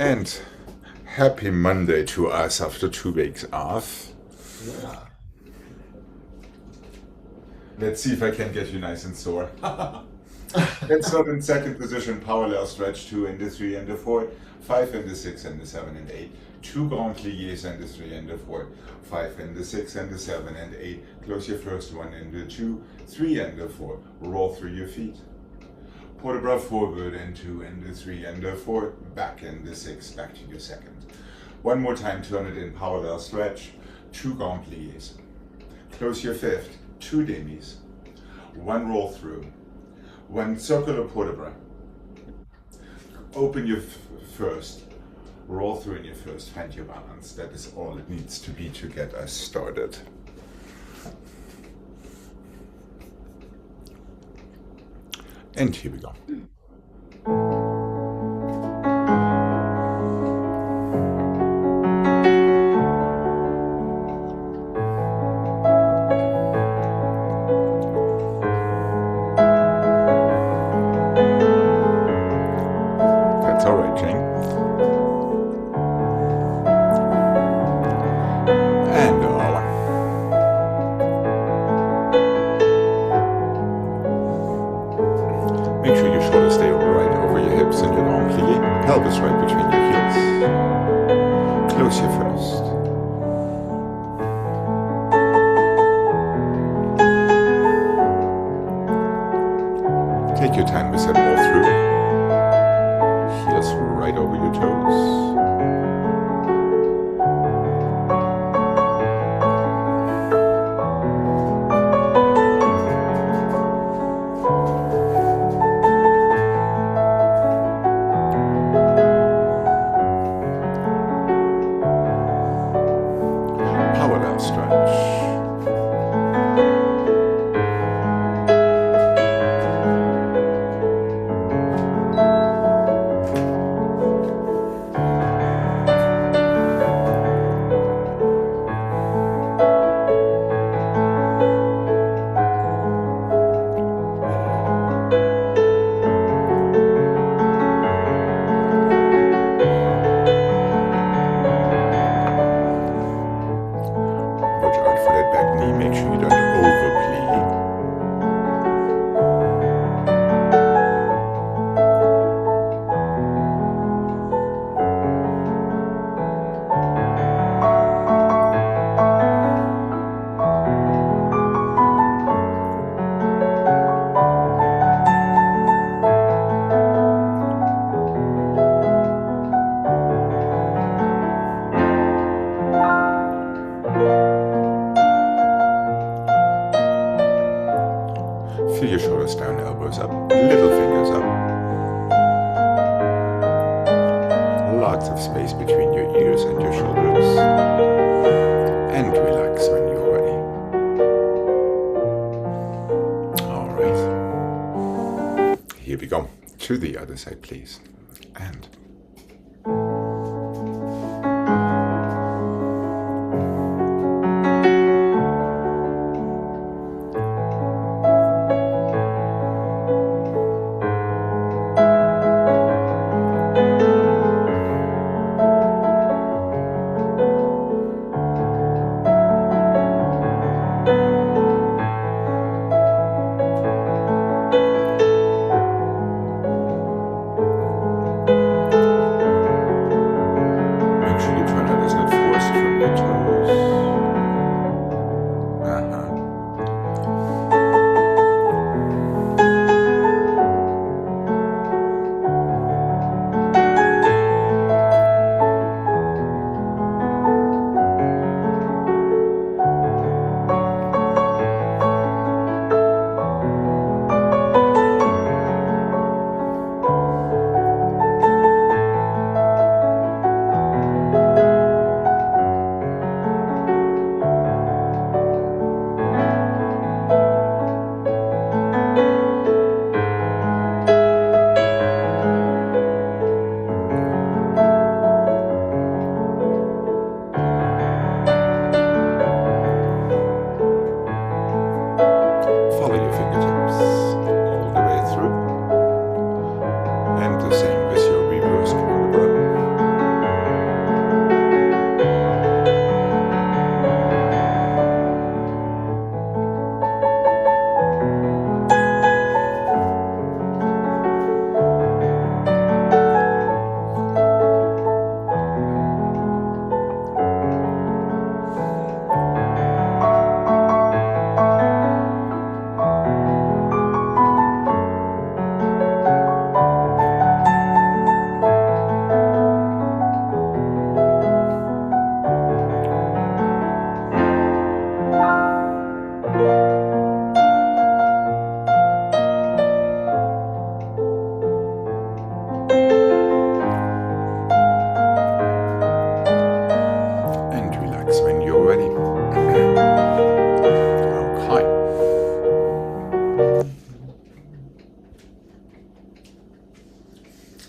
And happy Monday to us after 2 weeks off. Yeah. Let's see if I can get you nice and sore. Let's start in second position, parallel stretch, 2 and the 3 and the 4, 5 and the 6 and the 7 and 8, 2 grand pliés and the 3 and the 4, 5 and the 6 and the 7 and 8, close your first one in the 2, 3 and the 4, roll through your feet. Port de bras forward and 2 and the 3 and the 4, back in the 6, back to your second. One more time, turn it in parallel stretch, 2 grand pliés. Close your fifth, 2 demis, 1 roll through, 1 circular port de bras. Open your first, roll through in your first, find your balance. That is all it needs to be to get us started. And here we go. That's all right, Jane. And make sure your shoulders stay right over your hips and your long plié. Pelvis right between your heels. Close your first. Take your time with that roll through. Heels right over your toes. Parallel stretch. Watch out for that back knee, make sure you don't overplay. Feel your shoulders down, elbows up, little fingers up. Lots of space between your ears and your shoulders. And relax when you're ready. All right. Here we go. To the other side, please. And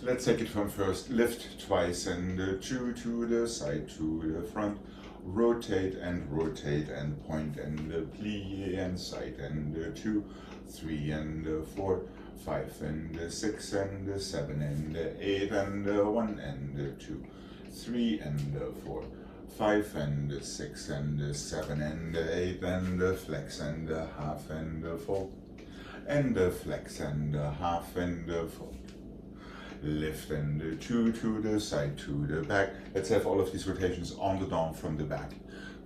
Let's take it from first. Lift twice and 2 to the side, to the front. Rotate and point and plie and side and 2, 3 and 4, 5 and 6 and 7 and 8 and 1 and 2, 3 and 4, 5 and 6 and 7 and 8 and flex and half and fold and flex and half and fold. Lift and 2 to the side, to the back. Let's have all of these rotations on the down from the back.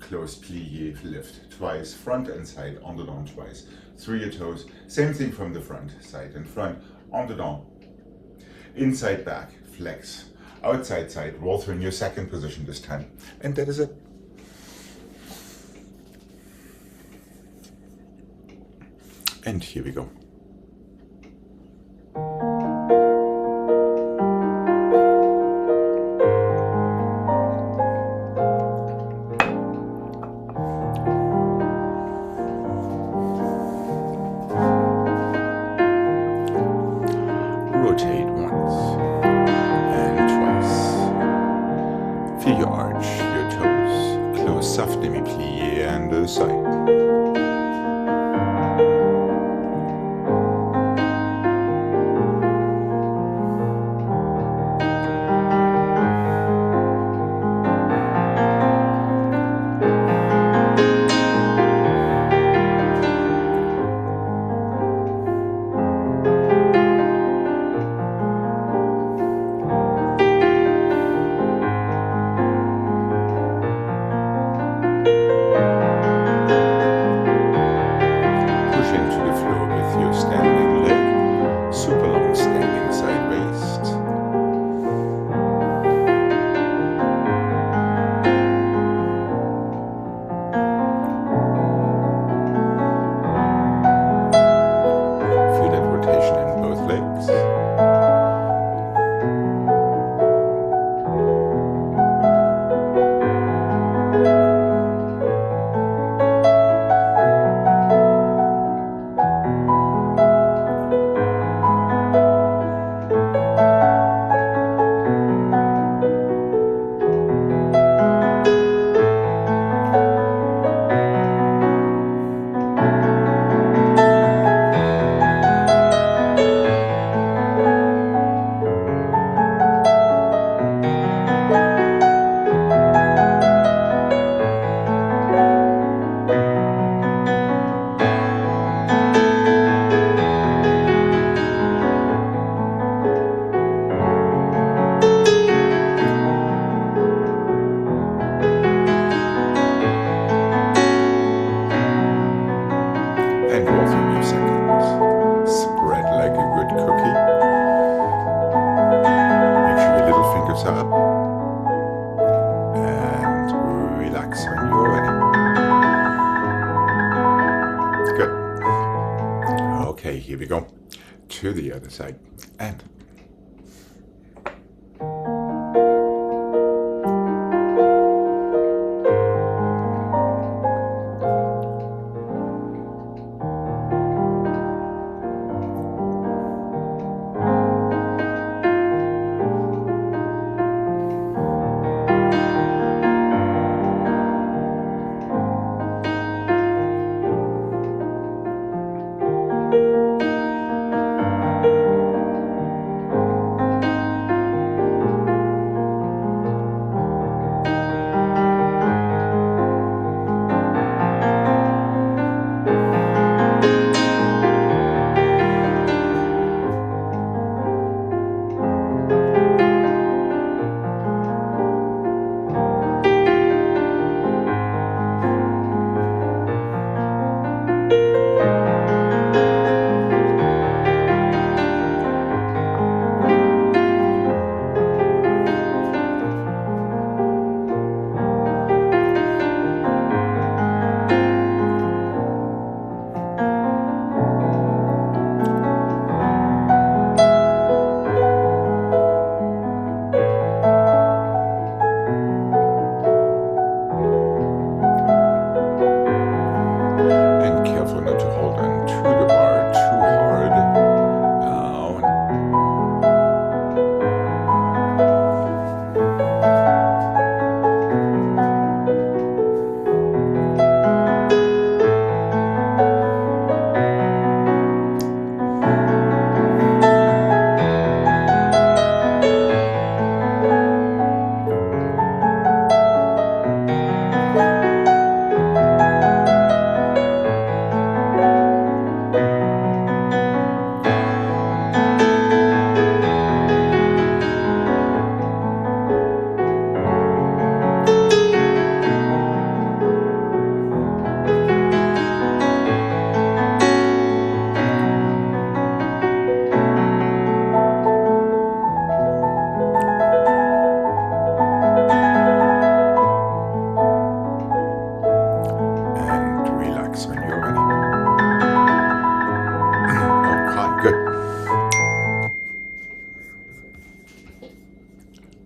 Close plie, lift twice, front and side, on the down twice. 3 toes, same thing from the front, side and front, on the down. Inside back, flex, outside side, roll through in your second position this time. And that is it. And here we go. Rotate once and twice. Feel your arch, your toes. Close soft demi-plie and the side. And roll through your second. Spread like a good cookie. Make sure your little fingers are up. And relax when you're ready. Good. Okay, here we go. To the other side. And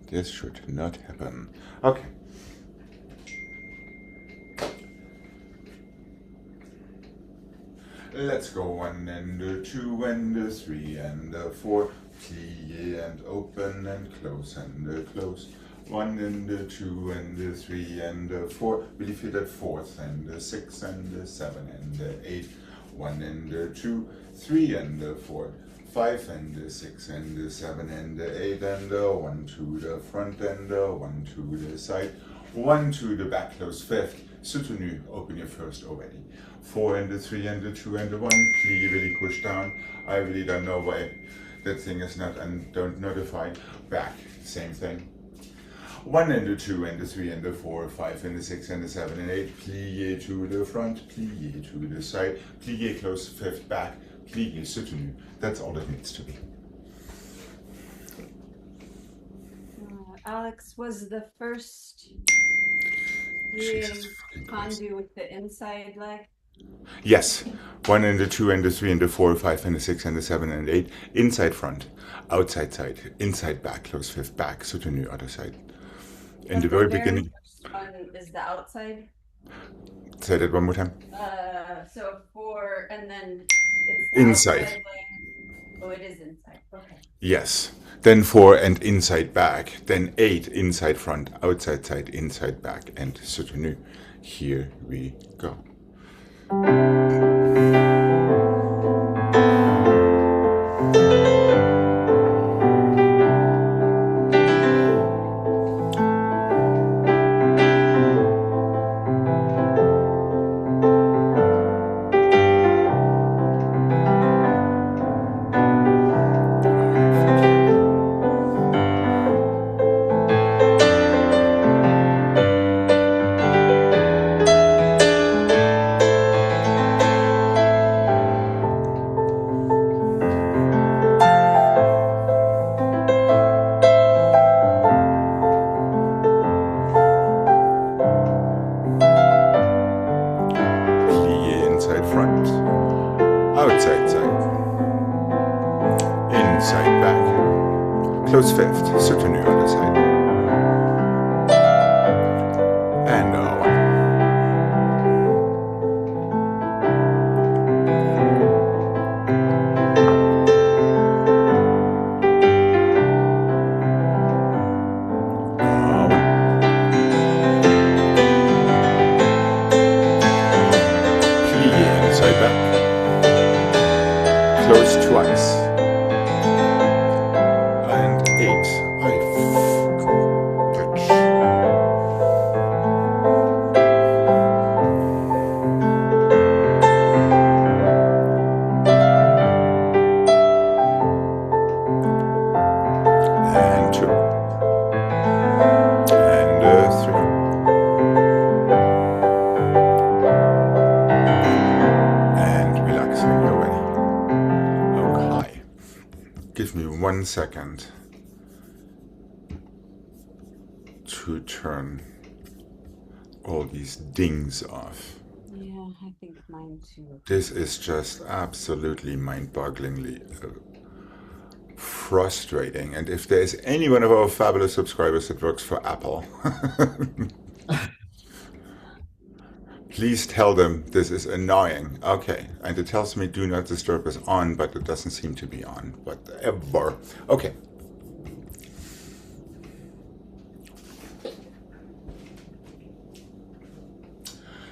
This should not happen. Okay. Let's go 1 and 2 and 3 and 4. Plie and open and close and close. 1 and 2 and 3 and 4. Really fit at 4th and 6 and 7 and 8. 1 and 2, 3 and 4. 5 and 6 and 7 and 8 and 1 to the front and 1 to the side. 1 to the back, close 5th. Soutenu, open your first already. 4 and 3 and 2 and 1. Plie really push down. I really don't know why that thing is not and don't notify. Back, same thing. 1 and 2 and 3 and 4, 5 and 6 and 7 and 8. Plie to the front, plie to the side. Plie close 5th back. Plie soutenu. That's all it needs to be. Alex, was the first Tendu with the inside leg? Yes. 1 and 2 and 3 and 4, 5 and 6 and 7 and 8. Inside front, outside side, inside back, close 5th back, soutenu other side. In the very beginning. First one is the outside. Say that one more time. So 4 and then it's the inside. Leg. Oh, it is inside. Okay. Yes. Then 4 and inside back. Then 8 inside front, outside side, inside back, and soutenu. Here we go. Close 5th, soutenu on the side. And 1. Plie inside back. Close twice. Give me 1 second to turn all these dings off. Yeah, I think mine too. This is just absolutely mind-bogglingly frustrating. And if there's any one of our fabulous subscribers that works for Apple, please tell them this is annoying. Okay, and it tells me do not disturb is on, but it doesn't seem to be on. Whatever. Okay.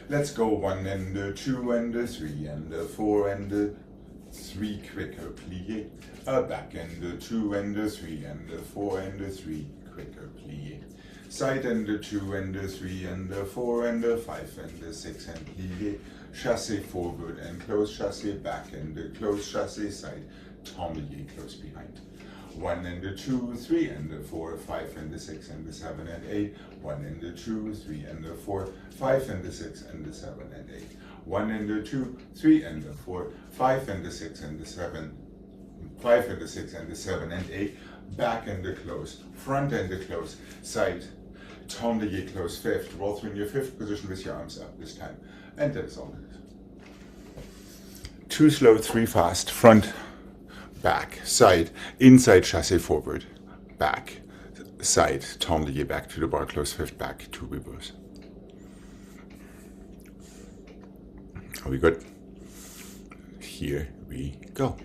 Let's go 1 and 2 and 3 and 4 and 3 quicker plie. Back and 2 and 3 and 4 and 3 quicker plie. Side and 2 and 3 and 4 and 5 and 6 and plie. Chassé forward and close chassé back and close chassé side. Tomlier close behind. 1 and 2, 3 and 4, 5 and 6 and 7 and 8. 1 and 2, 3 and 4, 5 and 6 and 7 and 8. 1 and 2, 3 and 4, 5 and 6 and 7. 5 and 6 and 7 and 8. Back and close. Front and close. Side. Tomlier close 5th. Roll through in your 5th position with your arms up this time. And that is all it is. 2 slow, 3 fast. Front. Back, side, inside chassé forward, back, side, turn back to the bar, close fifth, back to reverse. Are we good? Here we go.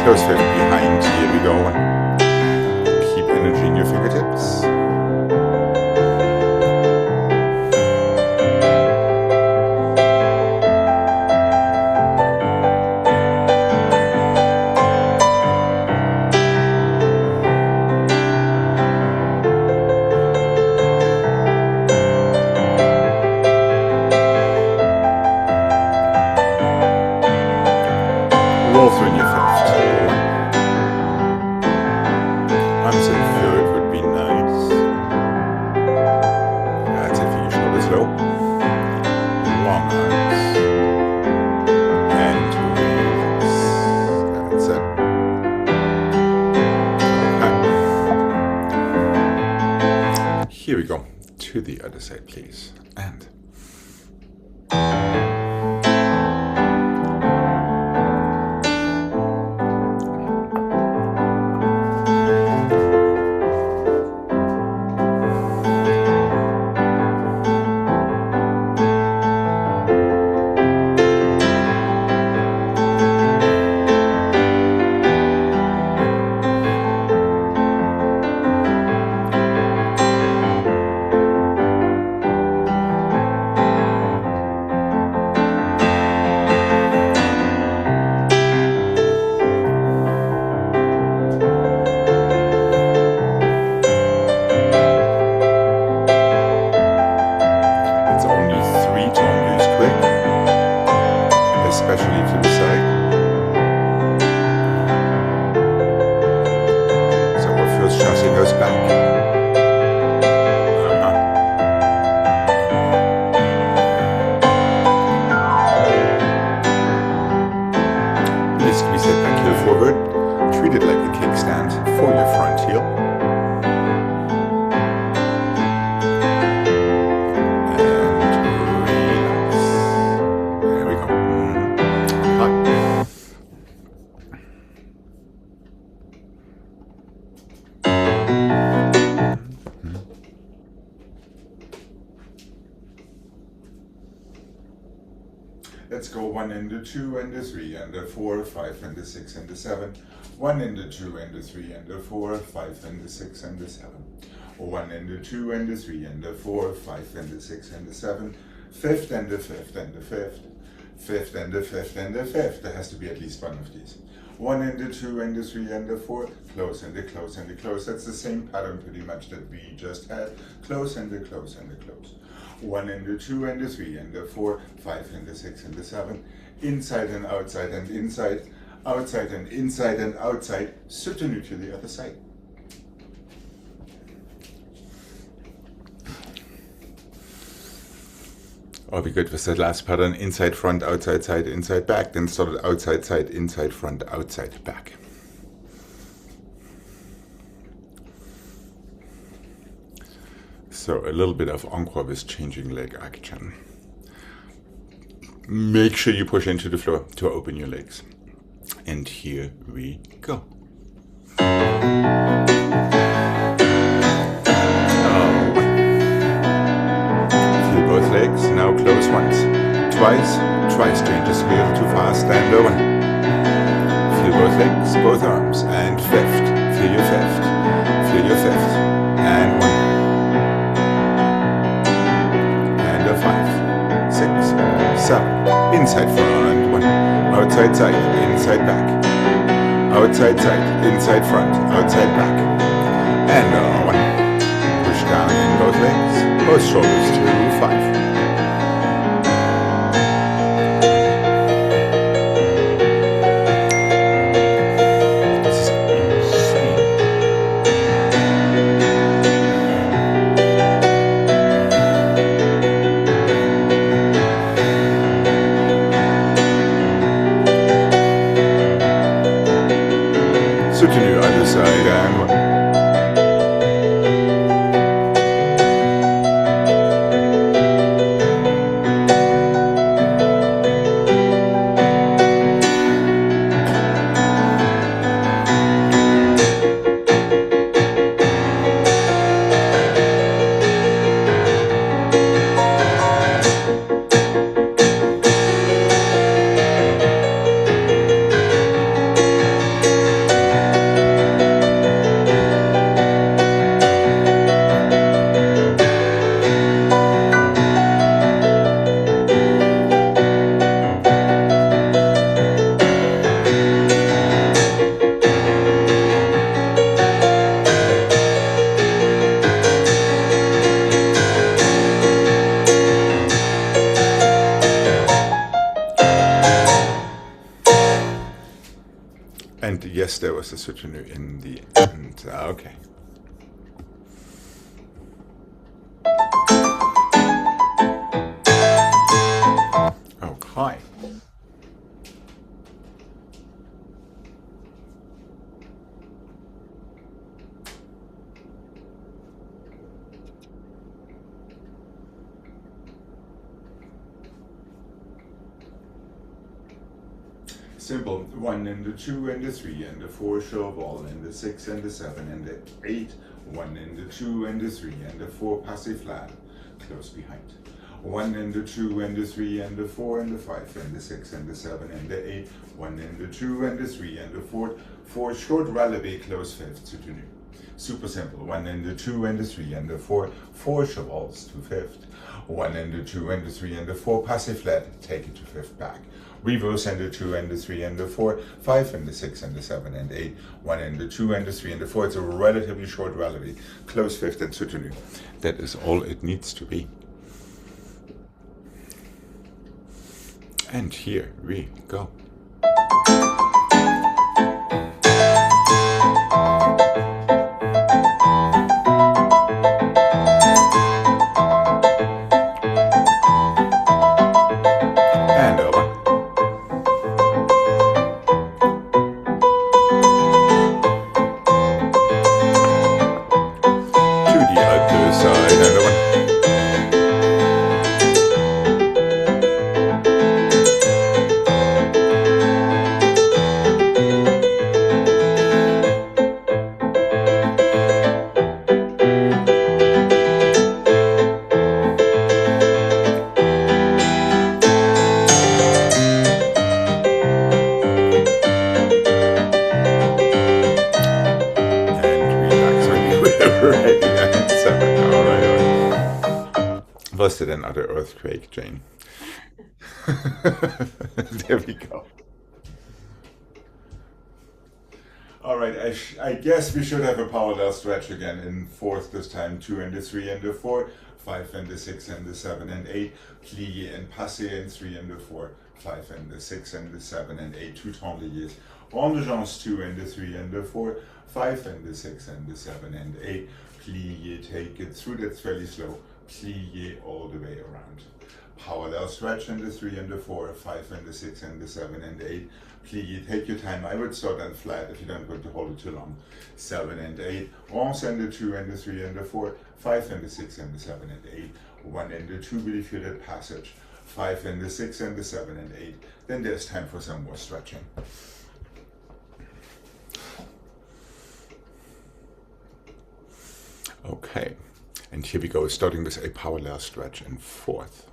Close fifth behind, here we go. Keep energy in your fingertips. Roll through in your fifth. Here we go, to the other side please, and especially to the side. So our first chassis goes back. Please squeeze that back heel forward. Treat it like a kickstand for your front heel. Let's go 1 and the 2 and the 3 and the 4, 5 and the 6 and the 7. 1 and the 2 and the 3 and the 4, 5 and the 6 and the 7. 1 and the 2 and the 3 and the 4, 5 and the 6 and the 7. Fifth and the 5th and the 5th. Fifth and the 5th and the 5th. There has to be at least one of these. 1 and the 2 and the 3 and the 4. Close and the close and the close. That's the same pattern pretty much that we just had. Close and the close and the close. 1 and the 2 and the 3 and the 4, 5 and the 6 and the 7, inside and outside and inside, outside and inside and outside, soutenu to the other side. Are we good with that last pattern? Inside, front, outside, side, inside, back, then started outside, side, inside, front, outside, back. So a little bit of encore with changing leg action. Make sure you push into the floor to open your legs. And here we go. Feel both legs, now close once. Twice, change the scale too fast and over. Feel both legs, both arms, and fifth. Feel your fifth, and 1. 5, 6, 7, inside front, 1, outside side, inside back, outside side, inside front, outside back, and 1, push down in both legs, both shoulders to 5. This is insane. soutenu other side and 1. And yes, there was a soutenu in the end. Okay. Okay. Simple. 1 and the 2 and the 3 and the 4 shove all and the 6 and the 7 and the 8. 1 and the 2 and the 3 and the 4 passive flat close behind. 1 and the 2 and the 3 and the 4 and the 5 and the 6 and the 7 and the 8. 1 and the 2 and the 3 and the 4 short relevé close fifth soutenu. Super simple. 1 and the 2 and the 3 and the 4 chevals to fifth. 1 and the 2 and the 3 and the 4 passive flat, take it to fifth back. Reverse and the 2 and the 3 and the 4, 5 and the 6 and the 7 and 8, 1 and the 2 and the 3 and the 4. It's a relatively short relevé, close fifth and soutenu. That is all it needs to be. And here we go. And over. To the other side and over. Was it another earthquake, Jane? There we go. All right, I guess we should have a parallel stretch again in fourth this time. 2 and the 3 and the 4, 5 and the 6 and the 7 and 8, plié and passé and 3 and the 4, 5 and the 6 and the 7 and 8, two temps liés. Rond de jambes 2 and the 3 and the 4, 5 and the 6 and the 7 and 8, plié, take it through, that's fairly slow, plié all the way around. Parallel stretch in the 3 and the 4, 5 and the 6 and the 7 and 8, plié, take your time. I would start on flat if you don't want to hold it too long. 7 and 8, ronds and the 2 and the 3 and the 4, 5 and the 6 and the 7 and 8, 1 and the 2 repeated passage, 5 and the 6 and the 7 and 8. Then there's time for some more stretching. Okay, and here we go, starting with a parallel stretch in fourth.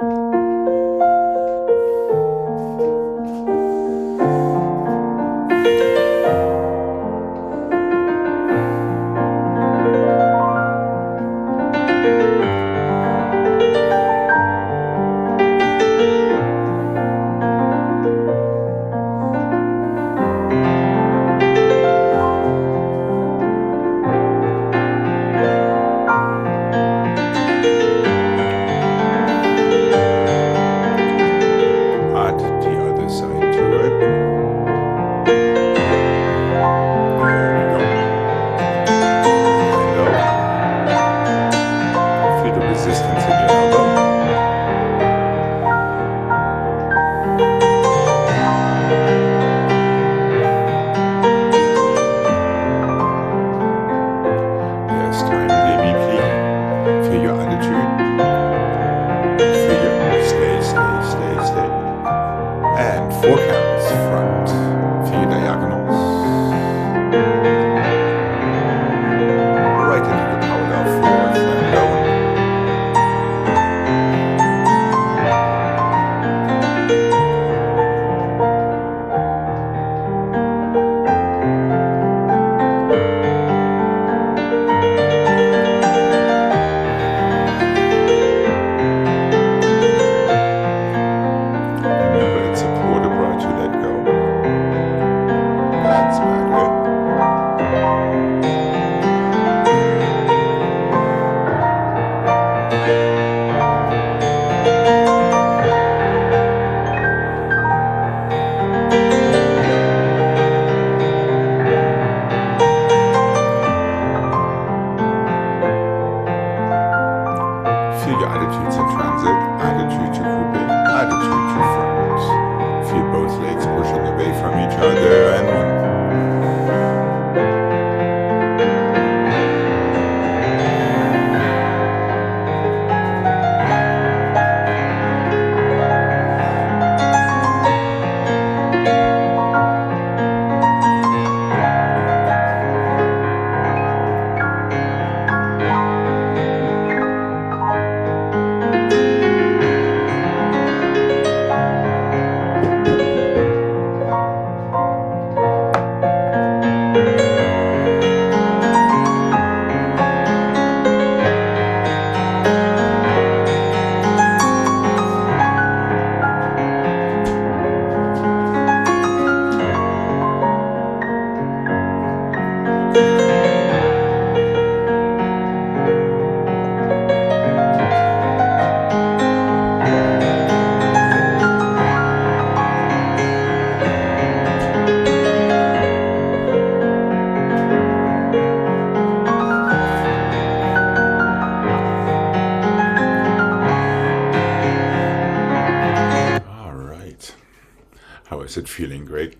it feeling, Greg?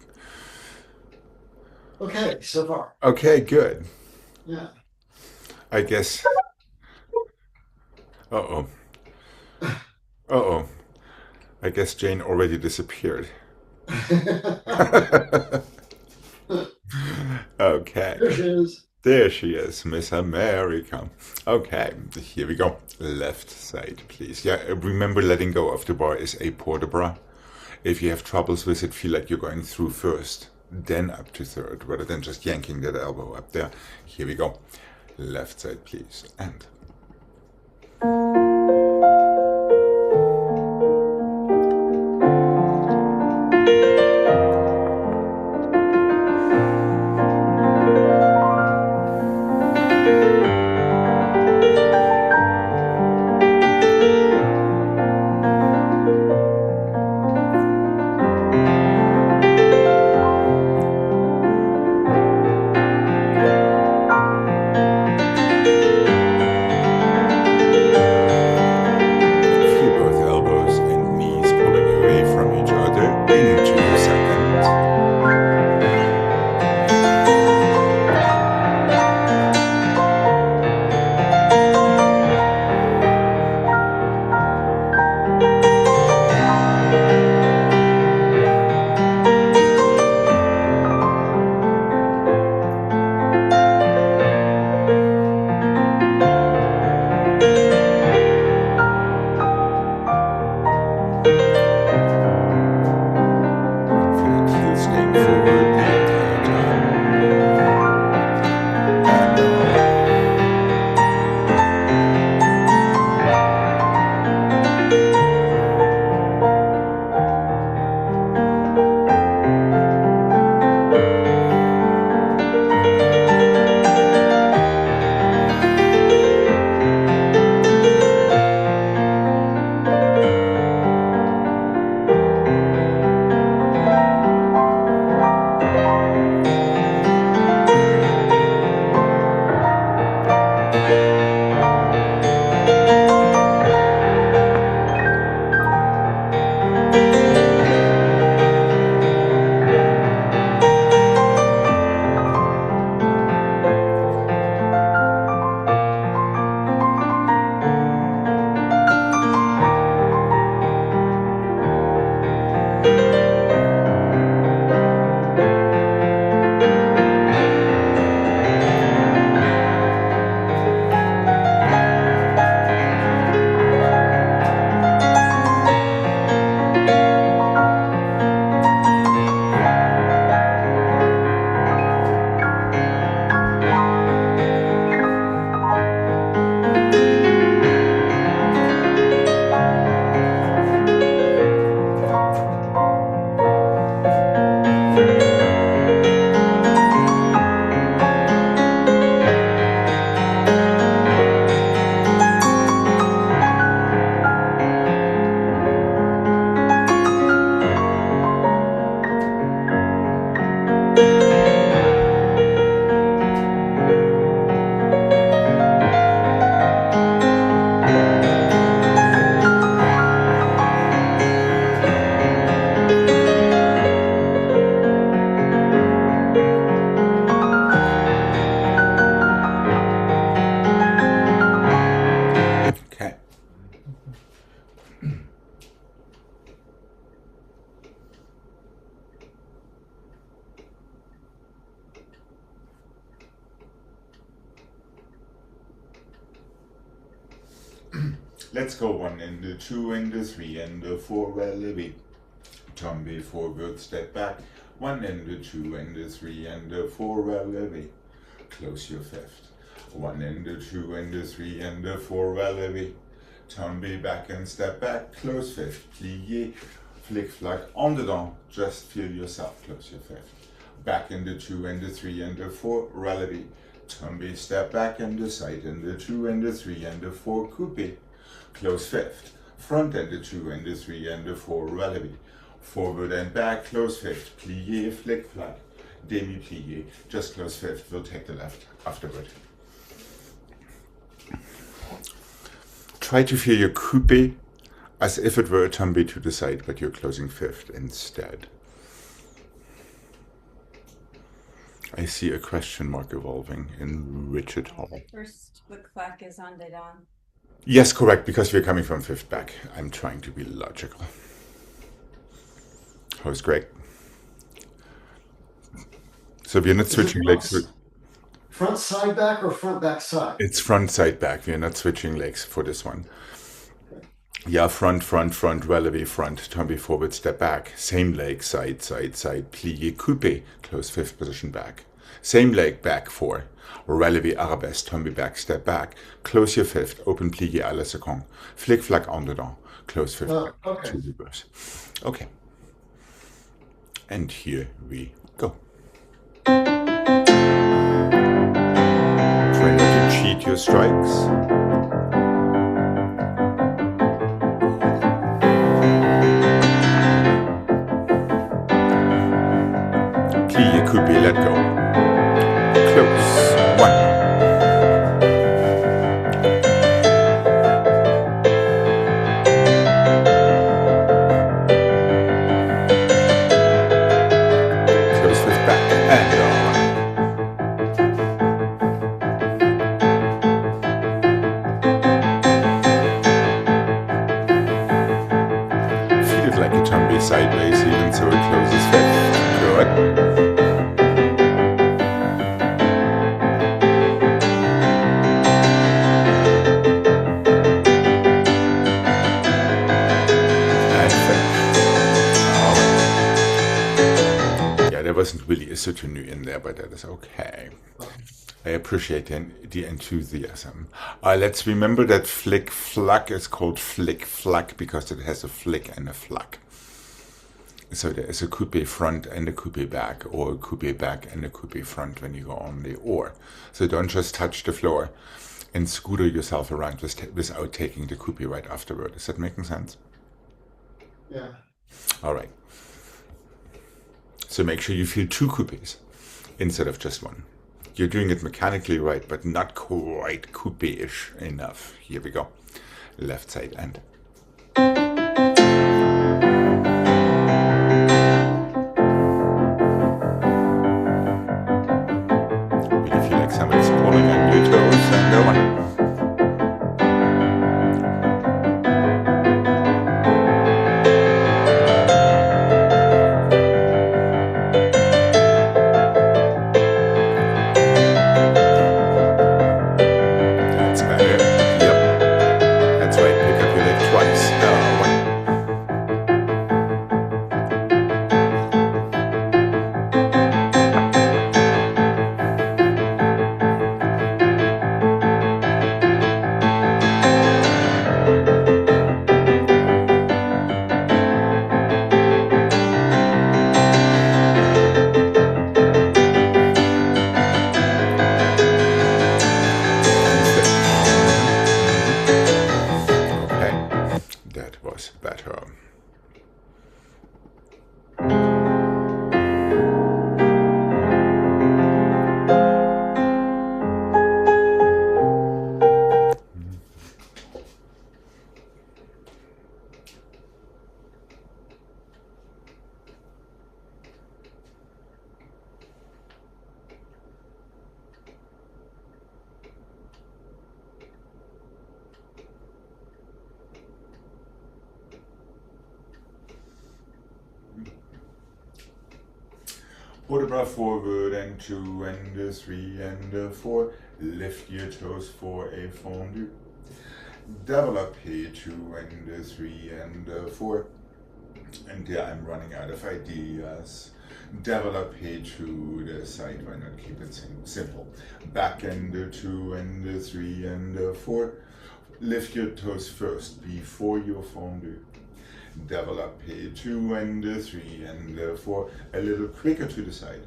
Okay, so far. Okay, good. Yeah. I guess. Uh-oh. Uh-oh. I guess Jane already disappeared. Okay. There she is. There she is, Miss America. Okay, here we go. Left side, please. Yeah, remember letting go of the bar is a port de bras. If you have troubles with it, feel like you're going through first, then up to third, rather than just yanking that elbow up there. Here we go. Left side, please. And feel both elbows and knees pulling away from each other into the second. Feel that heel staying forward the entire time. And down. Okay. Let's go 1 and the 2 and the 3 and the 4 relevé. Tombe forward, step back. 1 and the 2 and the 3 and the 4 relevé. Close your fifth. 1 and the 2 and the 3 and the 4 relevé. Tombe back and step back. Close fifth. Plié. Flick flack on the down. Just feel yourself. Close your fifth. Back in the 2 and the 3 and the 4 relevé. Tombe step back and the side and the 2 and the 3 and the 4 coupé. Close fifth. Front and the 2 and the 3 and the 4 relevé. Forward and back, close fifth. Plié, flick flack. Demi plié. Just close fifth. We'll take the left afterward. Try to feel your coupé as if it were a tombe to the side, but you're closing fifth instead. I see a question mark evolving in Richard Hall. The first flick-flack is on dedans. Yes, correct, because we're coming from fifth back. I'm trying to be logical. How's Greg? So we're not switching legs. Front side back or front back side? It's front side back. We're not switching legs for this one. Yeah, front, releve, front, tombe forward, step back. Same leg, side, plie, coupe, close fifth position back. Same leg, back, 4. Releve, arabesque, tombe back, step back. Close your fifth, open plie à la seconde. Flick, flack, en dedans. Close fifth back, okay. 2 reverse. Okay. And here we go. Try not to cheat your strikes. Plie, coupe, let go. Close. 1. Close fifth back and feel it like a tombe sideways even so it closes fifth. Good. There wasn't really a soutenu in there, but that is okay. I appreciate the enthusiasm. Let's remember that flick flack is called flick flack because it has a flick and a flack. So there is a coupe front and a coupe back, or a coupe back and a coupe front when you go on the or. So don't just touch the floor and scooter yourself around without taking the coupe right afterward. Is that making sense? Yeah. All right. So make sure you feel 2 coupes instead of just 1. You're doing it mechanically right, but not quite coupe-ish enough. Here we go. Left side and. Really feel like somebody's pulling on your toes and go on. Better. Put the bra forward and 2 and 3 and 4. Lift your toes for a fondue. Develop here 2 and 3 and 4. And there I'm running out of ideas. Develop here to the side. Why not keep it simple? Back and 2 and 3 and 4. Lift your toes first before your fondue. Develop here 2 and 3 and 4. A little quicker to the side.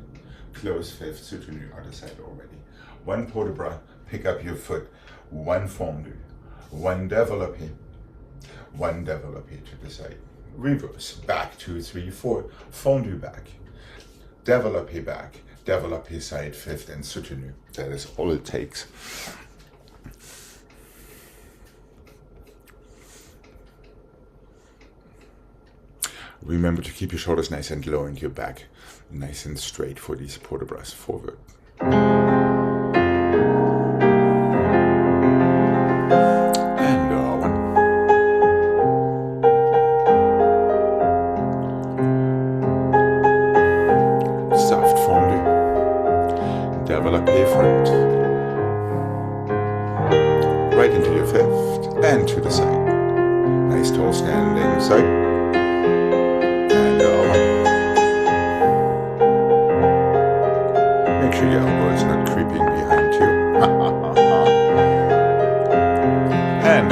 Close fifth to the other side already. 1 port de bras. Pick up your foot. 1 fondue. 1 developé. 1 developé to the side. Reverse. Back 2, 3, 4. Fondue back. Developé back. Developé side fifth and soutenu. That is all it takes. Remember to keep your shoulders nice and low and your back Nice and straight for these port de bras forward. And one. Soft fondu. Développé front. Right into your fifth and to the side. Nice tall standing side. And make sure your elbow is not creeping behind you. And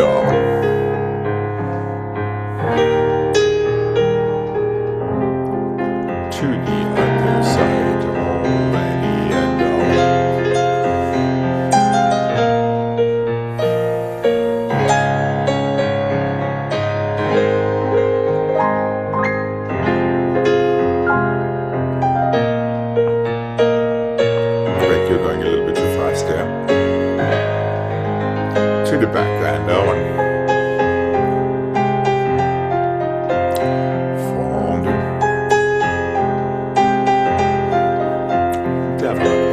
to the other side already. And you're going a little bit too fast there. To the back and one. Fondu. Développé.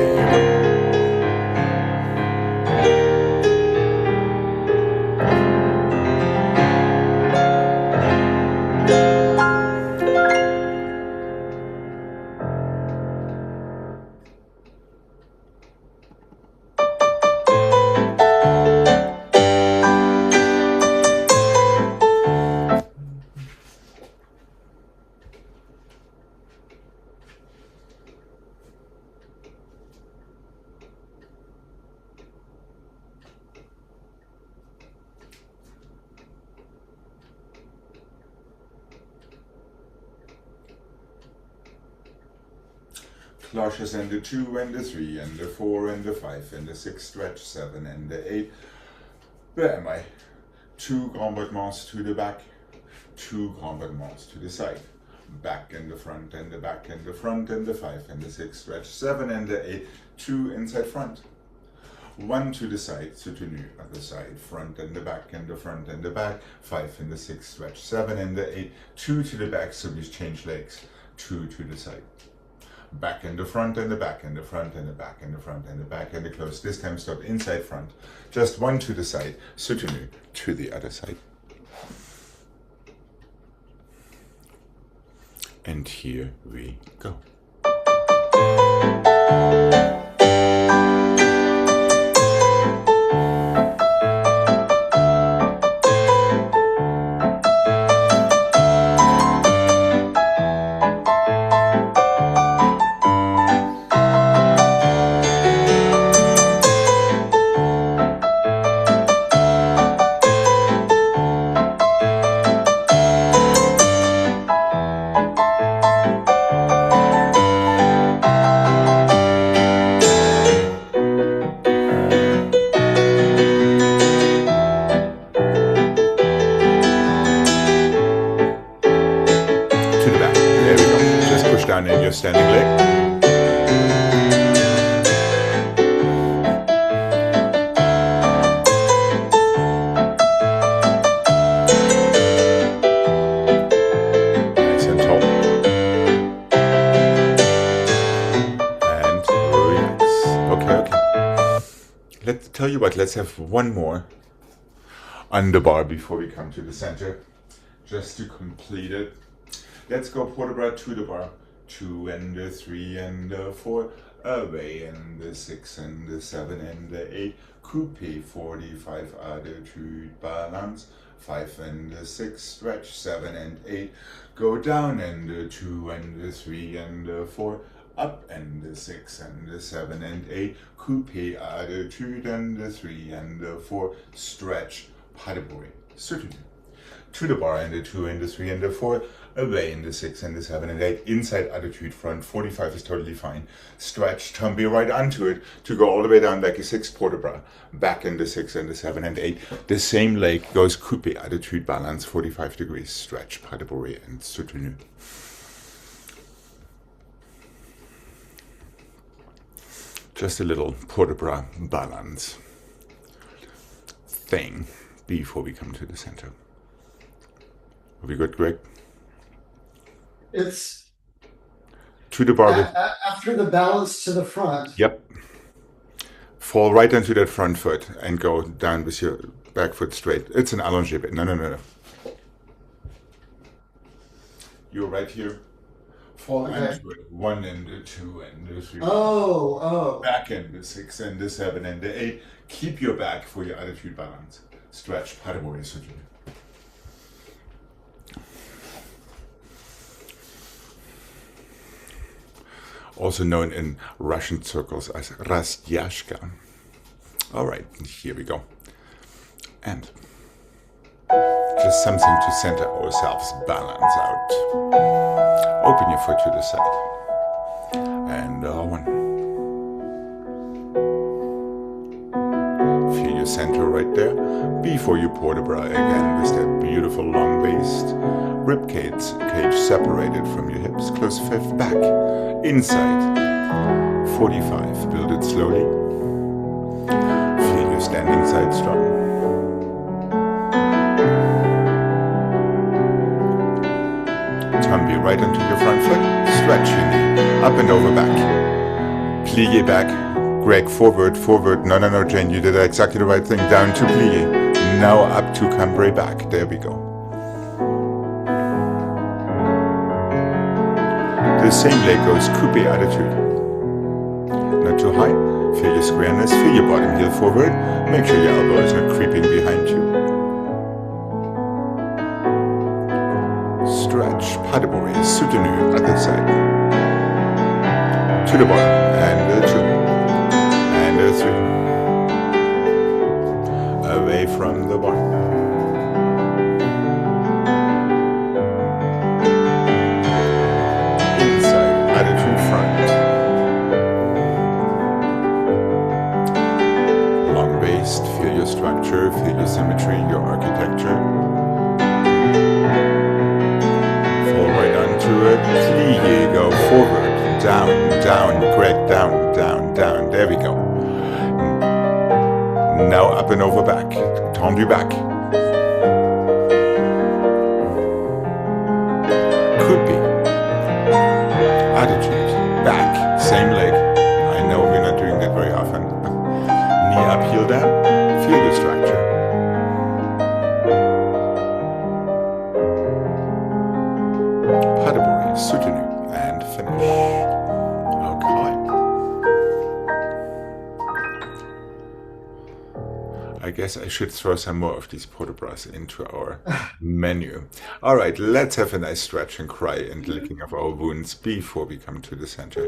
Cloches and the 2 and the 3 and the 4 and the 5 and the 6 stretch, 7 and the 8. Where am I? 2 grand battements to the back, 2 grand battements to the side. Back and the front and the back and the front and the 5 and the 6 stretch, 7 and the 8. 2 inside front. 1 to the side, soutenu, other side, front and the back and the front and the back, 5 and the 6 stretch, 7 and the 8. 2 to the back, so we change legs. 2 to the side. Back and the front and the back and the front and the back and the front and the back and the close. This time stop inside front. Just 1 to the side, soutenu, to the other side. And here we go. Down in your standing leg. Nice and tall. And relax. Okay. Let's tell you what, let's have one more on the bar before we come to the center. Just to complete it. Let's go port de bras to the bar. 2 and the 3 and the 4, away and the 6 and the 7 and the 8, coupe 45 attitude balance, 5 and the 6 stretch, 7 and 8, go down and the 2 and the 3 and the 4, up and the 6 and the 7 and 8, coupe attitude and the 3 and the 4, stretch, pas de bruit, soutenu. To the bar and the 2 and the 3 and the 4, away in the 6 and the 7 and 8, inside attitude front, 45 is totally fine. Stretch, tumby right onto it to go all the way down like a 6 port de bras. Back in the 6 and the 7 and 8. The same leg goes coupe attitude balance, 45 degrees, stretch, pas de bruit and soutenu. Just a little port de bras balance thing before we come to the center. Are we good, Greg? It's to the bar with, After the balance to the front. yep. Fall right into that front foot and go down with your back foot straight. It's an allongé bit. No, no, no, no. You're right here. Fall Okay. into it. 1 and the 2 and the 3. Oh. Back and the 6 and the 7 and the 8. Keep your back for your attitude balance. Stretch. Paramori Sujuni. Also known in Russian circles as Rastyashka. All right, here we go. And just something to center ourselves, balance out. Open your foot to the side. And 1. Feel your center right there. Before you pour the bra again with that beautiful long waist. Rib cage separated from your hips. Close fifth back. Inside. 45. Build it slowly. Feel your standing side strong. Tumby right into your front foot. Stretch your knee. Up and over back. Plie back. Greg, forward, forward. No, no, no, Jane, you did exactly the right thing. Down to plie. Now up to cambray back. There we go. The same leg goes coupe attitude. Not too high. Feel your squareness. Feel your bottom heel forward. Make sure your elbow is not creeping behind you. Stretch. Pas de bourrée. Soutenu. Other side. To the bottom. And the 2. And the 3. Away from the bottom. Attitude front. Long waist, feel your structure, feel your symmetry, your architecture. Fall right onto it. Plie, go forward, down, down, Greg, down, down, down. There we go. Now up and over back. Tendu back. Could be. Attitude, back, same leg. I know we're not doing that very often. Knee up, heel down. Feel the structure. Pas de bourrée, soutenu, and finish. Okay. I guess I should throw some more of these port de bras into our menu. All right, let's have a nice stretch and cry and licking of our wounds before we come to the center.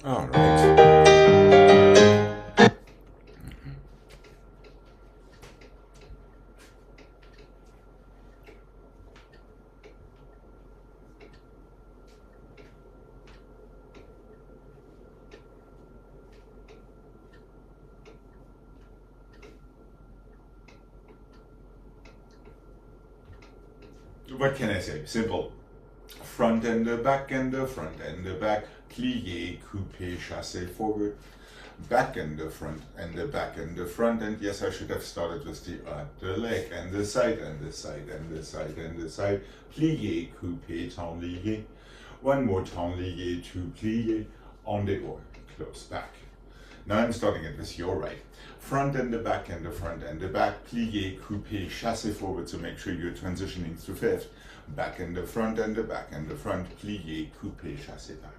All right. What can I say? Simple. Front and the back and the front and the back. Plié, coupé, chassé forward. Back and the front and the back and the front. And yes, I should have started with the leg and the side and the side and the side and the side. Plié, coupé, temps lié. One more temps lié, two plié. On the or close back. Now I'm starting it with your right. Front and the back and the front and the back. Plié, coupé, chassé forward to make sure you're transitioning to fifth. Back and the front and the back and the front. Plié, coupé, chassé back.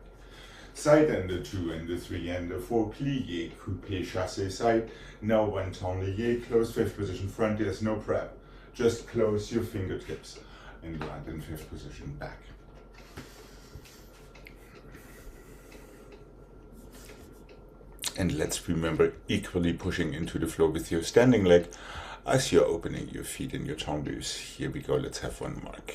Side and the two and the three and the four. Plié, coupé, chassé side. Now one temps lié, close fifth position front. There's no prep. Just close your fingertips and land in fifth position back. And let's remember equally pushing into the floor with your standing leg as you're opening your feet in your tendus. Here we go, let's have one mark.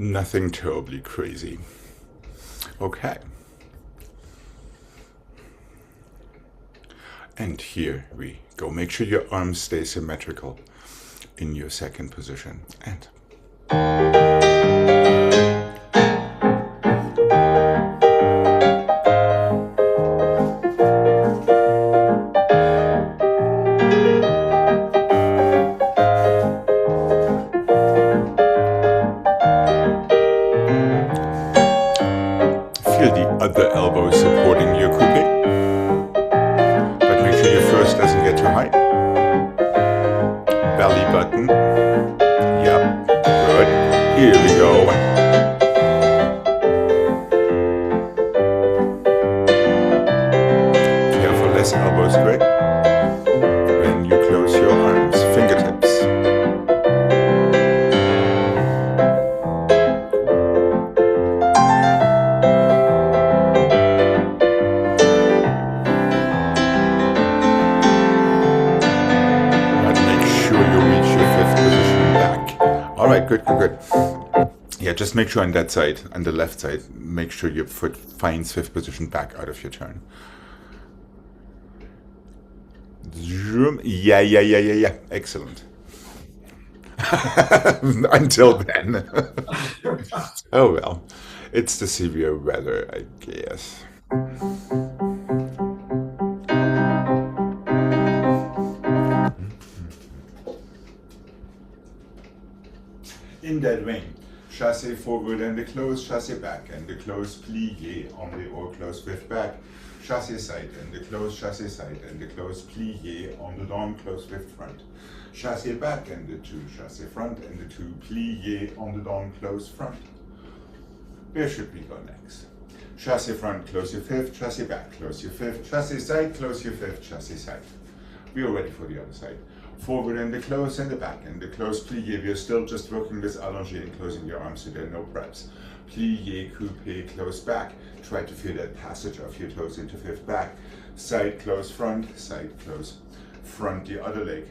Nothing terribly crazy. Okay. And here we go. Make sure your arms stay symmetrical in your second position. And feel the other elbow supporting your coupé. But make sure your first doesn't get too high. Belly button. Yep. Good. Here we go. Careful, less elbows grip. When you close your arms, fingertips. Good, good, good. Yeah, just make sure on that side, on the left side, make sure your foot finds fifth position back out of your turn. Yeah. Excellent. Until then. Oh well, it's the severe weather, I guess. In that vein, chassé forward and the close, chassé back and the close, plié on the or close fifth back, chassis side, and the close chassis side, and the close plie, on the down, close fifth front. Chassis back, and the two chassis front, and the two plie, on the down, close front. Where should we go next? Chassis front, close your fifth, chassis back, close your fifth, chassis side, close your fifth, chassis side. We are ready for the other side. Forward and the close and the back, and the close plie. We are still just working this allongé and closing your arms so there are no preps. Plie, coupe, close back. Try to feel that passage of your toes into fifth back. Side close front, side close front the other leg.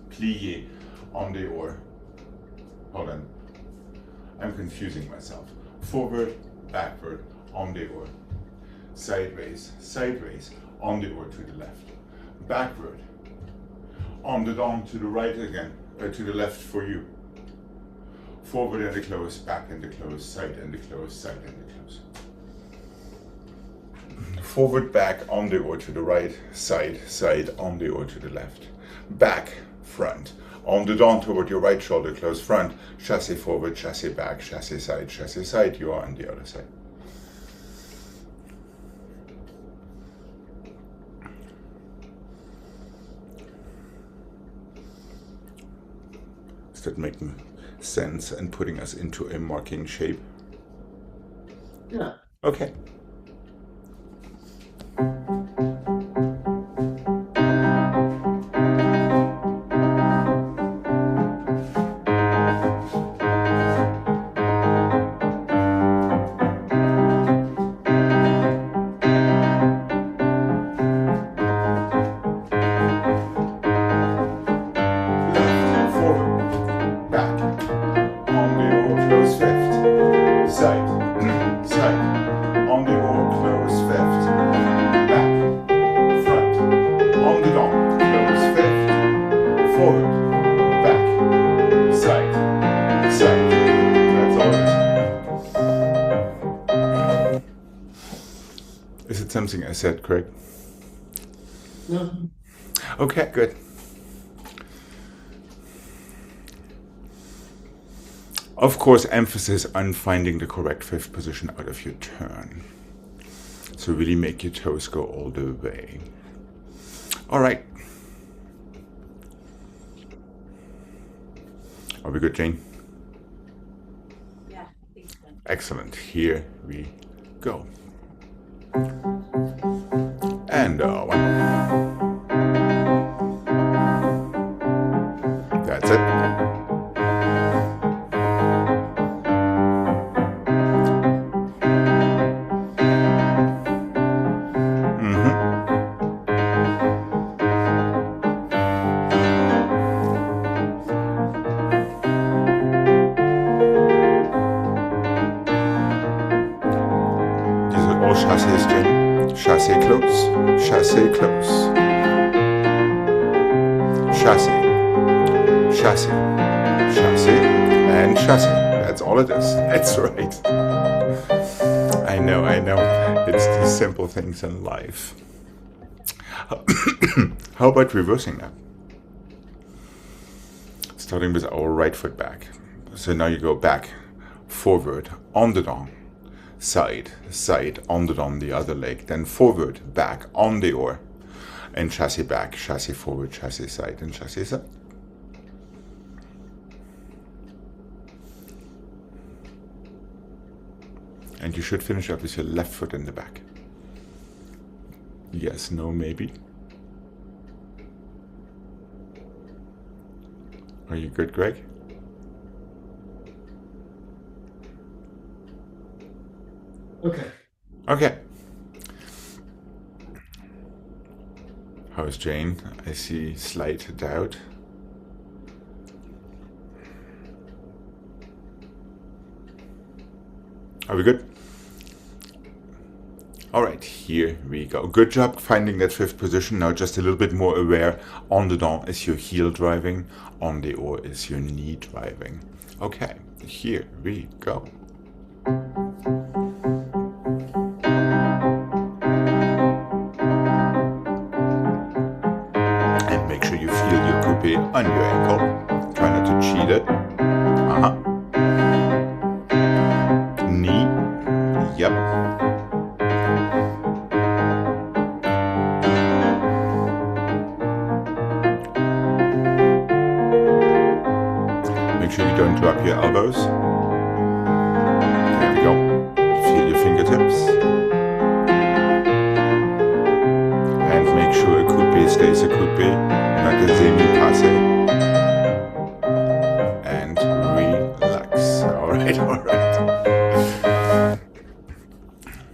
Plie on the oar. Hold on. I'm confusing myself. Forward, backward, on the oar. Sideways, sideways, on the oar to the left. Backward, on the down to the right again, to the left for you. Forward and the close, back and the close, side and the close, side and the close. Forward, back, on the oar to the right, side, side, on the oar to the left. Back, front, on the down toward your right shoulder, close front, chassis forward, chassis back, chassis side, you are on the other side. Is that making sense and putting us into a marking shape? Yeah. Okay. Something I said, Craig? No. Okay, good. Of course, emphasis on finding the correct fifth position out of your turn. So really make your toes go all the way. All right. Are we good, Jane? Yeah, I think so. Excellent. Here we go. And one. That's it. These are all chassis, Jane. Chassis close, chassis close. Chassis, chassis, chassis, and chassis. That's all it is. That's right. I know. It's the simple things in life. How about reversing that? Starting with our right foot back. So now you go back, forward, on the down. Side, side, on the other leg, then forward, back, on the oar, and chassis back, chassis forward, chassis side, and chassis side. And you should finish up with your left foot in the back. Yes, no, maybe. Are you good, Greg? Okay. Okay. How's Jane? I see slight doubt. Are we good? All right, here we go. Good job finding that fifth position. Now just a little bit more aware. On the down is your heel driving. On the oar is your knee driving. Okay, here we go. On your ankle. Try not to cheat it. Knee. Yep. make sure you don't drop your elbows. There we go. Feel your fingertips. And make sure a coupe stays a coupe, not a demi-passe. And relax. Alright, alright.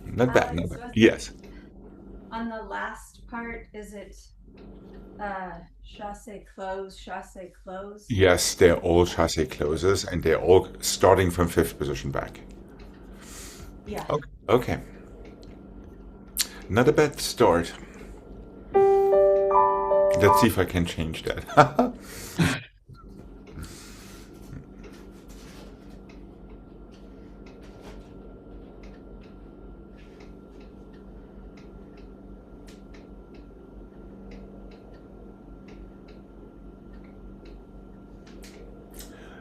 Not bad, not bad. Yes. On the last part, is it chassé close? Yes, they're all chassé closes, and they're all starting from 5th position back. Yeah. Okay. Not a bad start. Let's see if I can change that.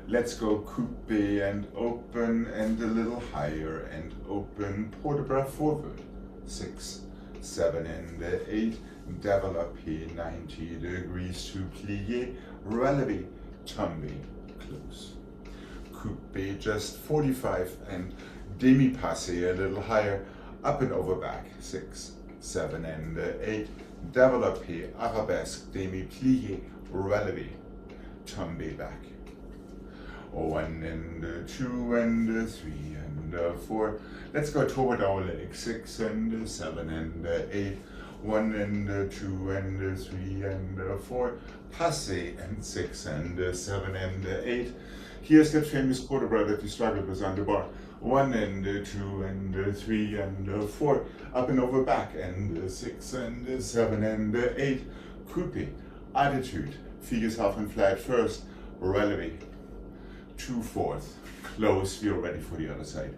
Let's go coupe and open and a little higher and open port de bras forward. 6, 7 and 8. Développé 90 degrees to plié, relevé, tombé, close. Coupe just 45 and demi-passe a little higher, up and over back. 6, 7 and 8. Développé, arabesque, demi-plié, relevé, tombé back. 1 and 2 and 3 and 4. Let's go toward our legs. 6 and 7 and 8. 1 and 2 and 3 and 4. Passe and 6 and 7 and 8. Here's that famous port de bras that we struggled with on the bar. 1 and 2 and 3 and 4. Up and over back and 6 and 7 and 8. Coupe. Attitude. Figures half and flat first. Relevé. 2/4. Close. We are ready for the other side.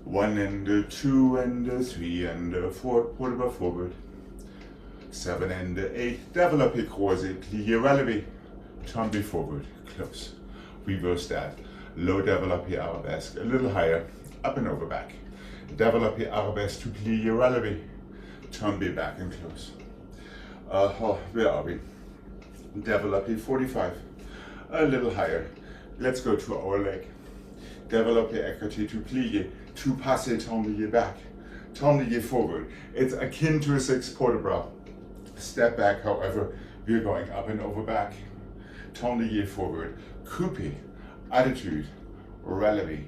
1 and 2 and 3 and 4. Port de bras forward. 7 and 8. Développé croisé. Plié relevé. Tombé forward. Close. Reverse that. Low développé arabesque. A little higher. Up and over back. Développé arabesque to plié relevé. Tombé back and close. Where are we? Développé 45. A little higher. Let's go to our leg. Développé écarté to plié. To passe tombé back. Tombé forward. It's akin to a 6 port de bras. Step back, however, we're going up and over back. Tombé forward. Coupe. Attitude. Relevé.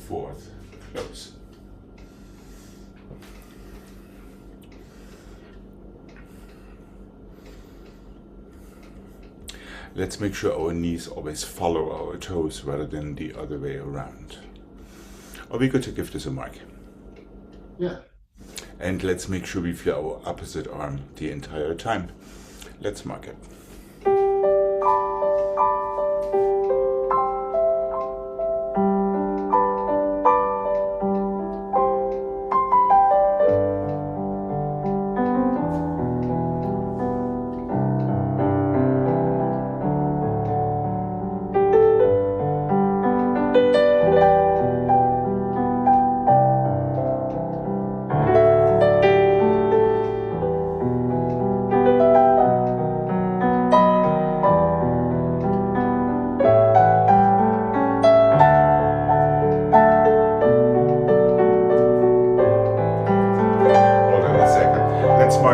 4th. Close. Let's make sure our knees always follow our toes rather than the other way around. Are we good to give this a mark? Yeah. And let's make sure we feel our opposite arm the entire time. Let's mark it.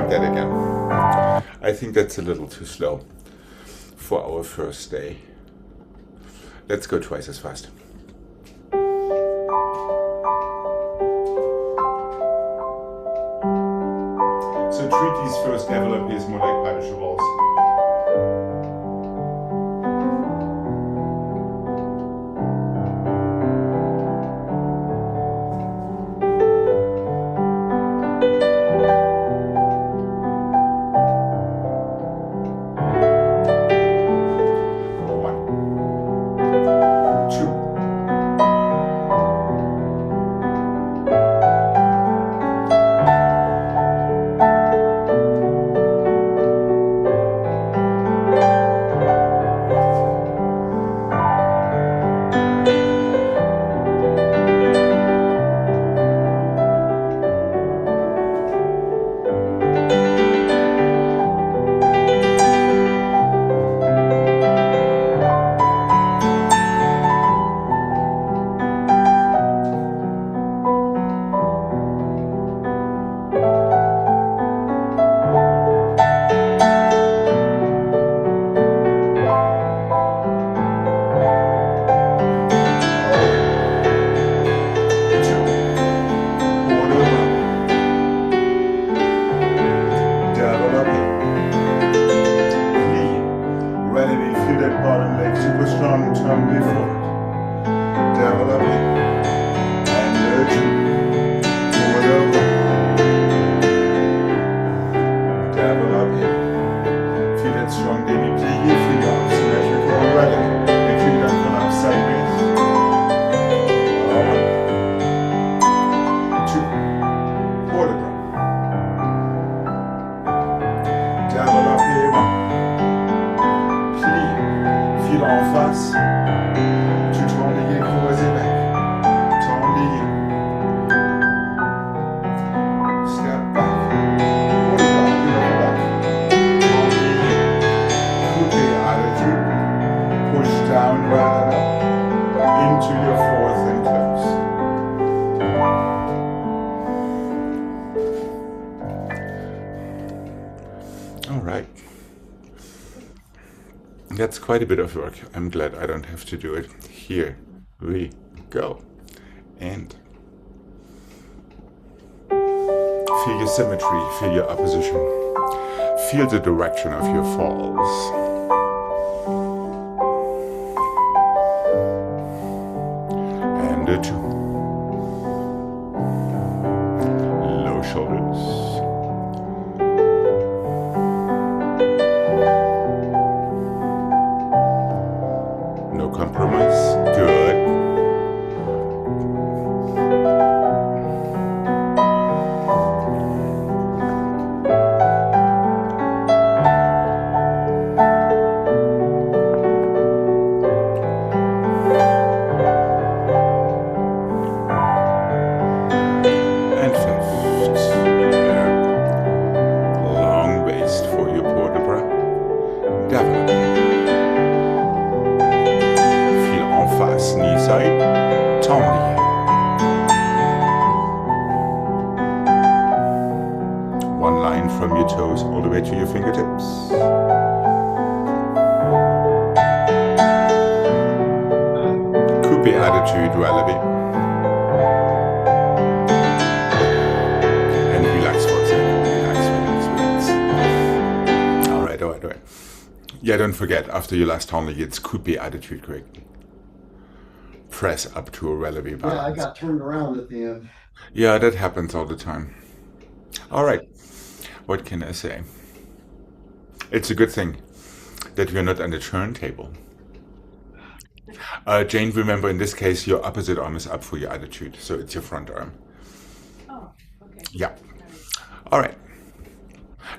That again. I think that's a little too slow for our first day. Let's go twice as fast. So treat these first développés more like pas de chevals. Tu tablier croisé back. Tablier. Step back. Quarter down, your back. Tablier. Coupe attitude. Push down well and up. Into your fourth and close. All right. That's quite a bit of work. I'm glad I don't have to do it. Here we go. And feel your symmetry, feel your opposition. Feel the direction of your falls. And a two. Low shoulders. Compromise. Good. And fifth. There. Long waist for your port de bras. Develop. Face, knee side, tablier. One line from your toes all the way to your fingertips. Coupe attitude, relevé. And relax for a second. Relax. All right. Yeah, don't forget, after your last tablier, it's coupe attitude, correct? Press up to a relevé balance. Yeah, I got turned around at the end. Yeah, that happens all the time. All right, what can I say? It's a good thing that we're not on the turntable. Jane, remember in this case, your opposite arm is up for your attitude, so it's your front arm. Oh, okay. Yeah. All right.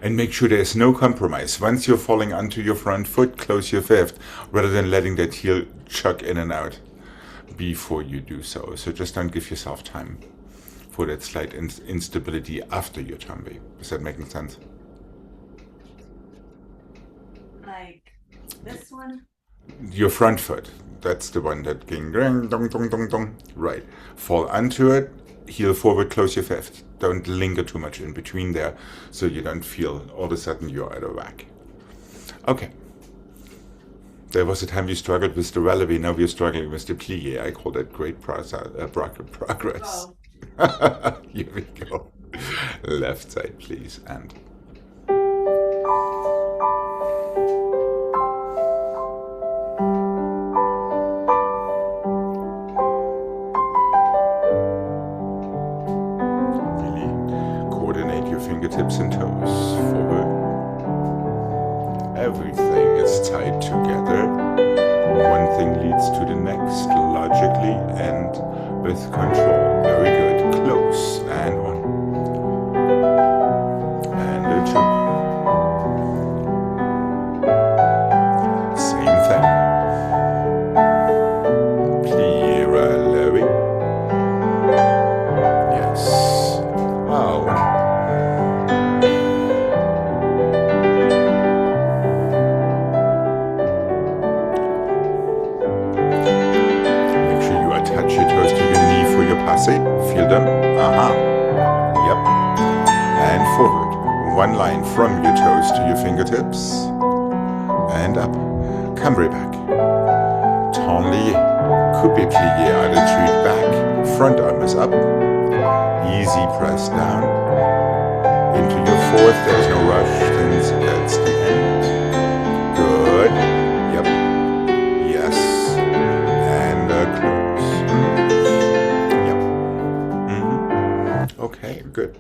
And make sure there's no compromise. Once you're falling onto your front foot, close your fifth, rather than letting that heel chuck in and out before you do so. So just don't give yourself time for that slight instability after your tambi. Is that making sense? Like this one? Your front foot. That's the one that ging dong dong dong dong dong. Right. Fall onto it, heel forward, close your fifth. Don't linger too much in between there so you don't feel all of a sudden you're out of whack. Okay. There was a time we struggled with the relevé, now we're struggling with the plié. I call that great progress. Oh. Here we go. Left side, please, and... Really coordinate your fingertips and toes forward. Everything is tied together. One thing leads to the next, logically and with control. Very good. Close. And one. And a two. Same thing. Plie, relevé. Yes. Wow. Touch your toes to your knee for your passe. Feel them. Yep. And forward. One line from your toes to your fingertips. And up. Cambrai back. Tablier. Coupe plié attitude back. Front arm is up. Easy press down. Into your fourth. There's no rush. Since that's the end. Good. Yep. Yes. And close. Okay, good.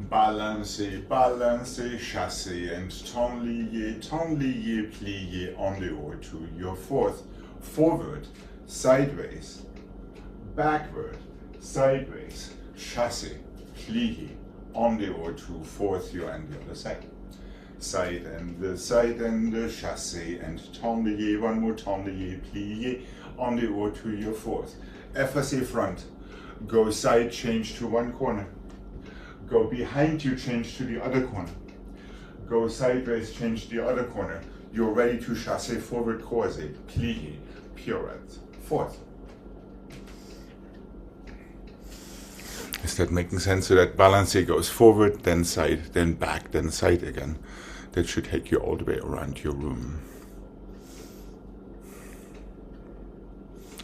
Balancez, balancez, chassez, and tenliez, pliez en dehors to your fourth. Forward, sideways, backward, sideways, chassez, pliez en dehors to fourth, you're on the other side. Side and chassez, and tenliez, one more tenliez, pliez en dehors to your fourth. Effacez front, go side, change to one corner. Go behind you, change to the other corner. Go sideways, change to the other corner. You're ready to chassez forward, croisé, plié, pirouette, fourth. Is that making sense? So that balancé goes forward, then side, then back, then side again. That should take you all the way around your room.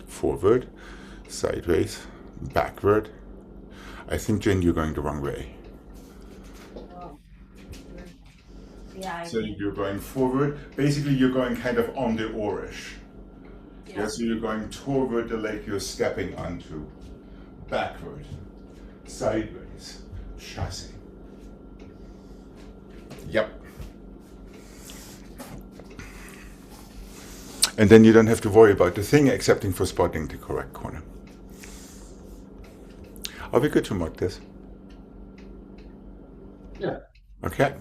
Forward, sideways, backward. I think, Jen, you're going the wrong way. Oh. Yeah. So you're going forward. Basically, you're going kind of on the oarish. Yeah, so you're going toward the leg you're stepping onto. Backward, sideways, chassez. Yep. And then you don't have to worry about the thing excepting for spotting the correct corner. Are we good to mark this? Yeah. Okay.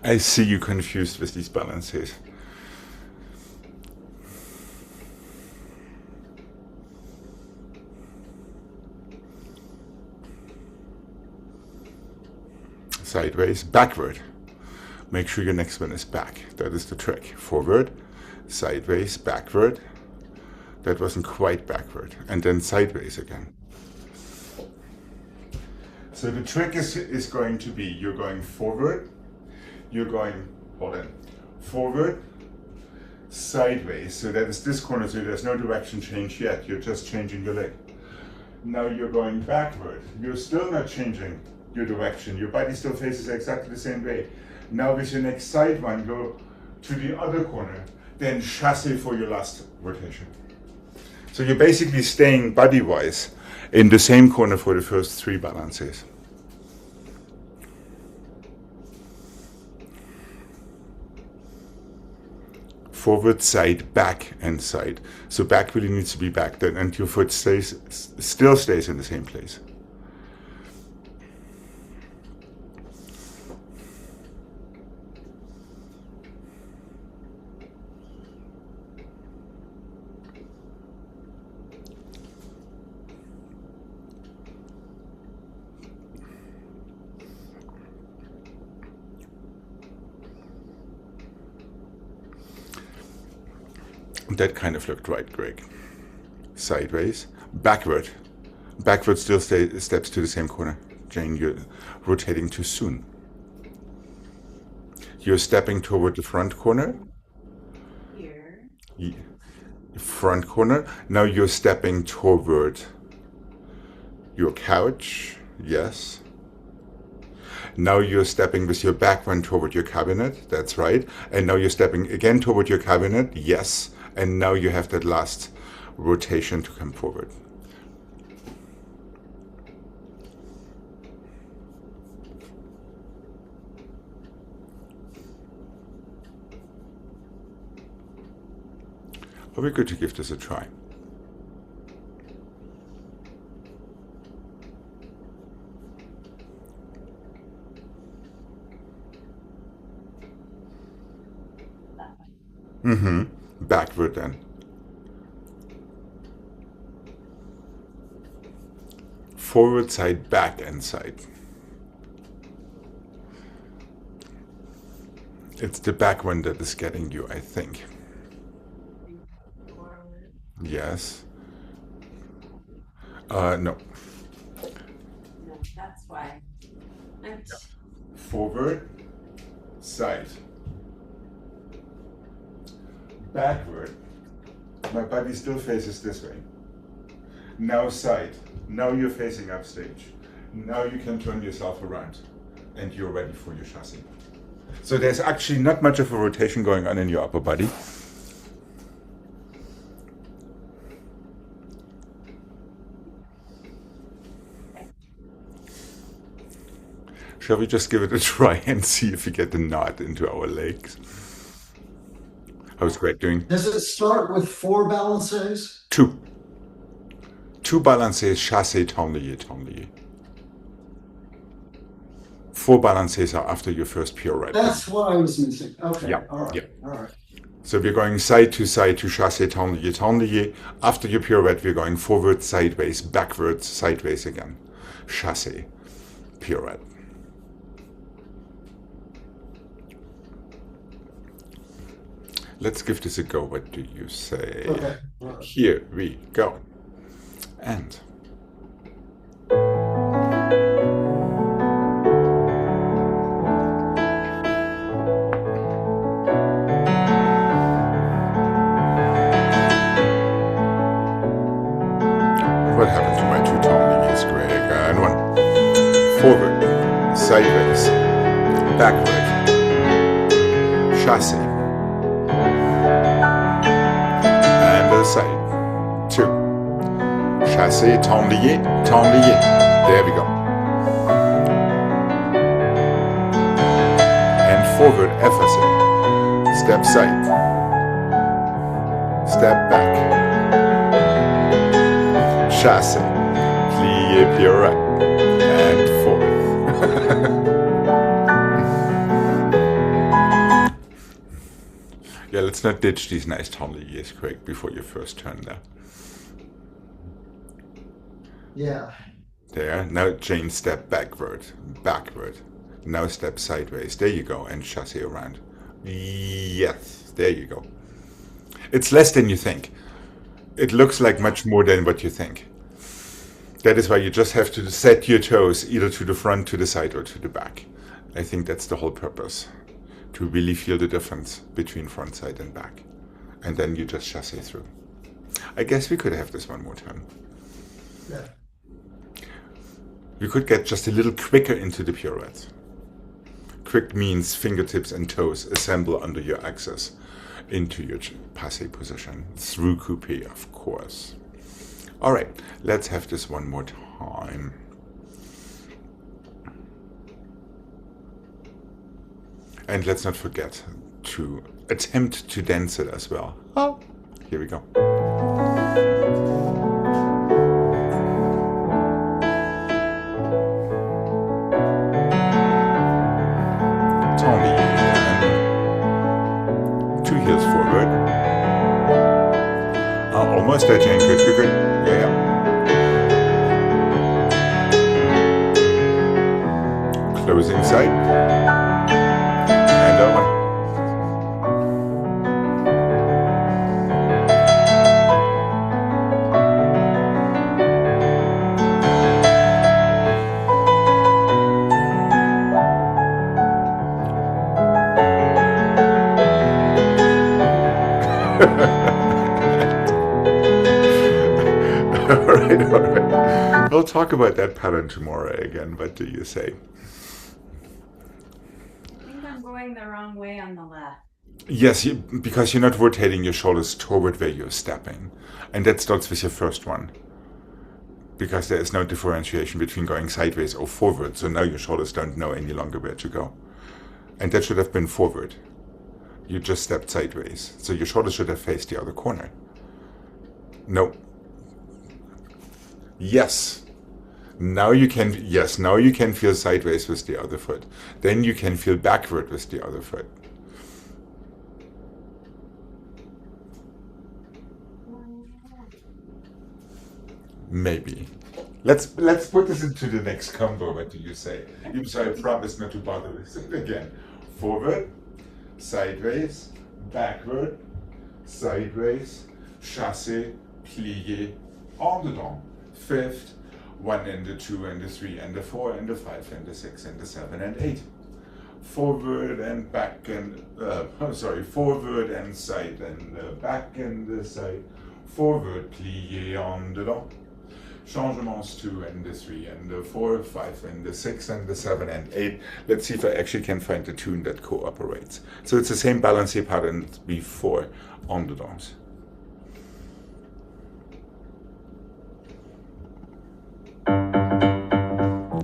I see you confused with these balances. Sideways, backward. Make sure your next one is back. That is the trick. Forward, sideways, backward. That wasn't quite backward. And then sideways again. So the trick is going to be, you're going forward, you're going, forward, sideways. So that is this corner, so there's no direction change yet. You're just changing your leg. Now you're going backward. You're still not changing your direction. Your body still faces exactly the same way. Now with your next side one, go to the other corner, then chassez for your last rotation. So you're basically staying body-wise in the same corner for the first three balances. Forward, side, back, and side. So back really needs to be back then, and your foot still stays in the same place. That kind of looked right, Greg. Sideways, backward. Backward still steps to the same corner. Jane, you're rotating too soon. You're stepping toward the front corner. Here. Front corner. Now you're stepping toward your couch. Yes. Now you're stepping with your back one toward your cabinet. That's right. And now you're stepping again toward your cabinet. Yes. And now you have that last rotation to come forward. Are we good to give this a try? Backward then. forward, side, back, and side. It's the back one that is getting you, I think. Forward. Yes. No. No, that's why. I'm Forward, side, backward. My body still faces this way. Now side. Now you're facing upstage. Now you can turn yourself around and you're ready for your chassis. So there's actually not much of a rotation going on in your upper body. Shall we just give it a try and see if we get the knot into our legs? How's Greg doing? Does it start with 4 balances? Two. Two balances, chassé, tendelier, tendelier. 4 balances are after your first pirouette. That's what I was missing. Okay. Yeah, All right. yeah. All right. So we're going side to chassé, tendelier, tendelier. After your pirouette, we're going forward, sideways, backwards, sideways again. Chassé, pirouette. Let's give this a go. What do you say? Okay. All right. Here we go. And what happened to my two tendeliers, Greg? And one. Forward, sideways, backward, chassé, and the side. 2. Chassé, tendelier, tendelier. There we go. And forward, effacé. Step side. Step back. Chassé. Plié, pirouette. And forth. Yeah, let's not ditch these nice tendeliers, Craig, before your first turn there. Yeah. There. Now chain step backward. Backward. Now step sideways. There you go. And chassé around. Yes. There you go. It's less than you think. It looks like much more than what you think. That is why you just have to set your toes either to the front, to the side, or to the back. I think that's the whole purpose. To really feel the difference between front, side, and back. And then you just chassé through. I guess we could have this one more time. Yeah. You could get just a little quicker into the pirouette. Quick means fingertips and toes assemble under your axis into your passé position. Through coupe, of course. All right, let's have this one more time. And let's not forget to attempt to dance it as well. Oh, here we go. Two heels forward. Almost there, Jane. Good, good, good. Yeah, yeah. Closing side. And that one. All right. We'll talk about that pattern tomorrow again. What do you say? I think I'm going the wrong way on the left. Yes, because you're not rotating your shoulders toward where you're stepping. And that starts with your first one. Because there is no differentiation between going sideways or forward. So now your shoulders don't know any longer where to go. And that should have been forward. You just stepped sideways. So your shoulders should have faced the other corner. No. Yes. Now you can feel sideways with the other foot. Then you can feel backward with the other foot. Maybe. Let's put this into the next combo. What do you say? So I promise not to bother with it again. Forward, sideways, backward, sideways, chassé, plié, en dedans. Fifth, 1 and the 2 and the 3 and the 4 and the 5 and the 6 and the 7 and 8. Forward and back and forward and side and back and the side. Forward, plié, en dedans. Changements 2 and the 3 and the 4, 5 and the 6 and the 7 and 8. Let's see if I actually can find the tune that cooperates. So it's the same balancing pattern as before on the dance.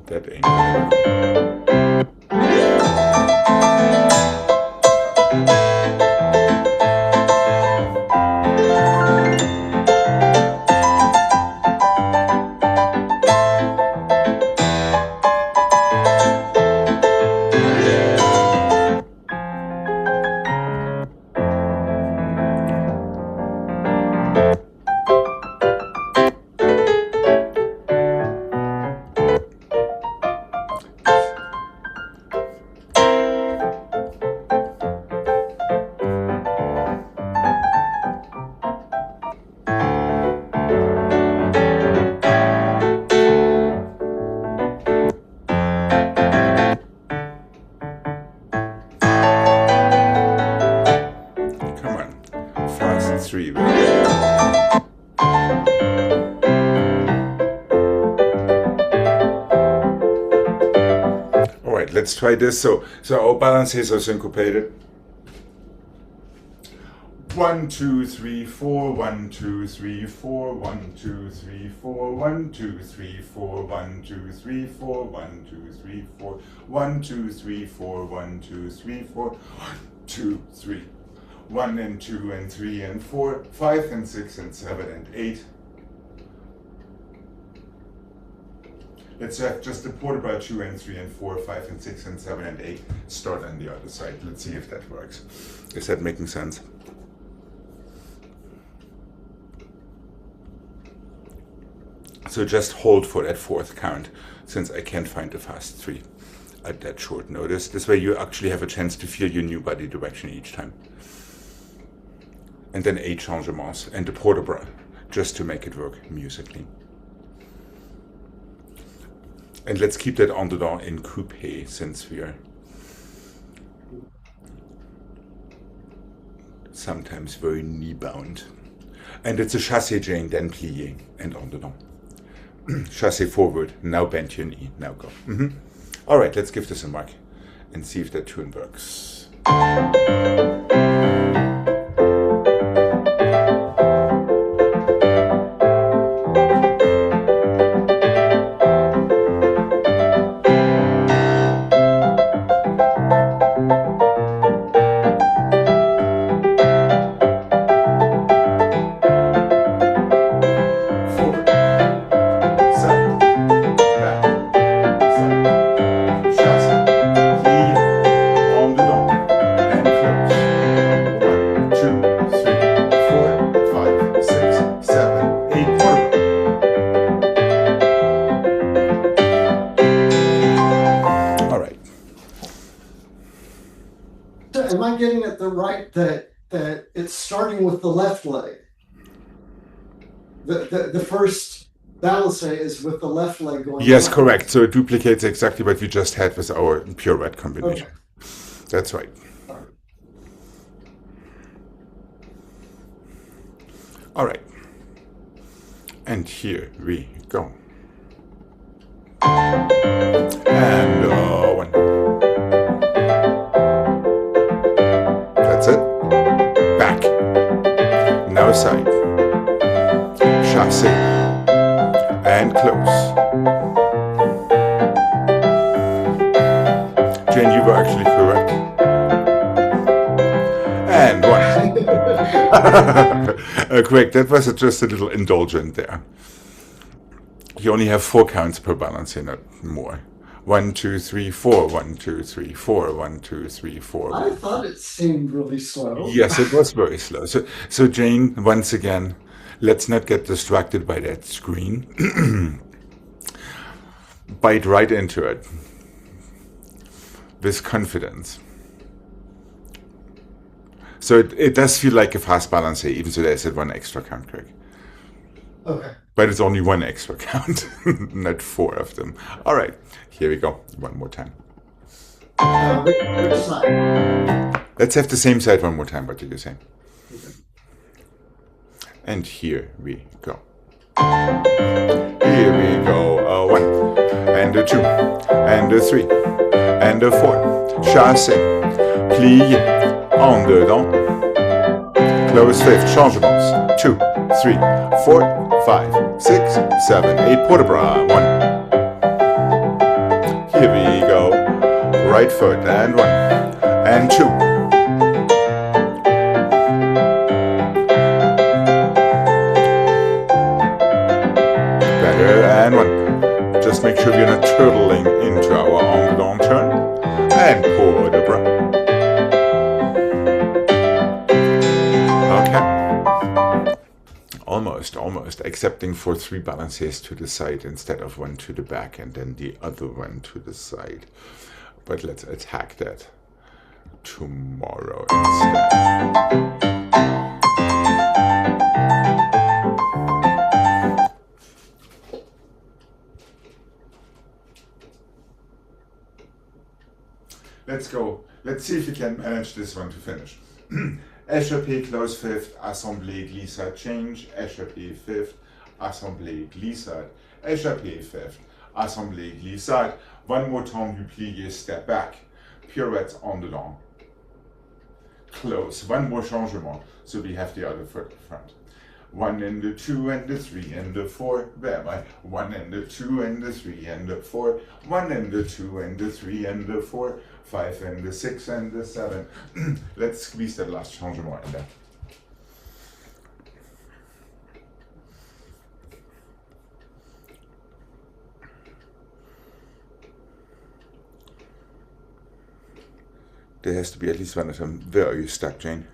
That ain't gonna let's try this. So our balances are syncopated. 1, 2, 3, 4, 1, 2, 3, 4, 1, 2, 3, 4, 1, 2, 3, 4, 1, 2, 3, 4, 1, 2, 3, 4, 1, 2, 3, 4, 1, 2, 3, 4, 1, 2, 3, 1 and 2 and 3 and 4, 5 and 6 and 7 and 8. Let's have just the quarter bar 2 and 3 and 4, 5 and 6 and 7 and 8 start on the other side. Let's see if that works. Is that making sense? So just hold for that fourth count, since I can't find the fast 3 at that short notice. This way you actually have a chance to feel your new body direction each time. And then 8 changements and the port de bras, just to make it work musically. And let's keep that en dedans in coupé, since we are sometimes very knee bound. And it's a chassé Jane, then plié, and en dedans. Chassé forward, now bend your knee, now go. All right, let's give this a mark and see if that tune works. Am I getting it right that it's starting with the left leg? The first balance is with the left leg going. Yes, correct. So it duplicates exactly what we just had with our pirouette combination. Okay. That's right. All right. And here we go. And one. That's it. Back. Now side. Chassé. And close. Jane, you were actually correct. And one. Correct, that was just a little indulgent there. You only have 4 counts per balance here, not more. 1, 2, 3, 4, 1, 2, 3, 4, 1, 2, 3, 4. I thought it seemed really slow. Yes, it was very slow. So Jane, once again, let's not get distracted by that screen. bite right into it with confidence. So it does feel like a fast balance, even though there's one extra count, Craig. Okay. But it's only one extra count, not 4 of them. All right, here we go. One more time. Which side? Let's have the same side one more time. What did you say? Okay. And here we go. Here we go. A 1 and a 2 and a 3 and a 4. Chassé, plié, en dedans. Close fifth, changements. 2, 3, 4, 5, 6, 7, 8. Port de bras. 1. Here we go. Right foot and 1 and 2. Better and 1. Just make sure we're not turtling into our en dedans turn. And port de bras. Okay. Almost. Excepting for 3 balances to the side instead of 1 to the back and then the other 1 to the side. But let's attack that tomorrow instead. Let's go. Let's see if we can manage this one to finish. Échappé, close fifth, assemblée, glissade, change, échappé fifth, assemblée, glissade, échappé fifth, assemblée, glissade. One more time, you plié, step back, pirouette en dedans. Close. One more changement, so we have the other foot in front. 1 and the 2 and the 3 and the 4. Where am I? 1 and the 2 and the 3 and the 4. 1 and the 2 and the 3 and the 4. 5 and the 6 and the 7. Let's squeeze that last changement in there. There has to be at least one of them. Where are you stuck, Jane?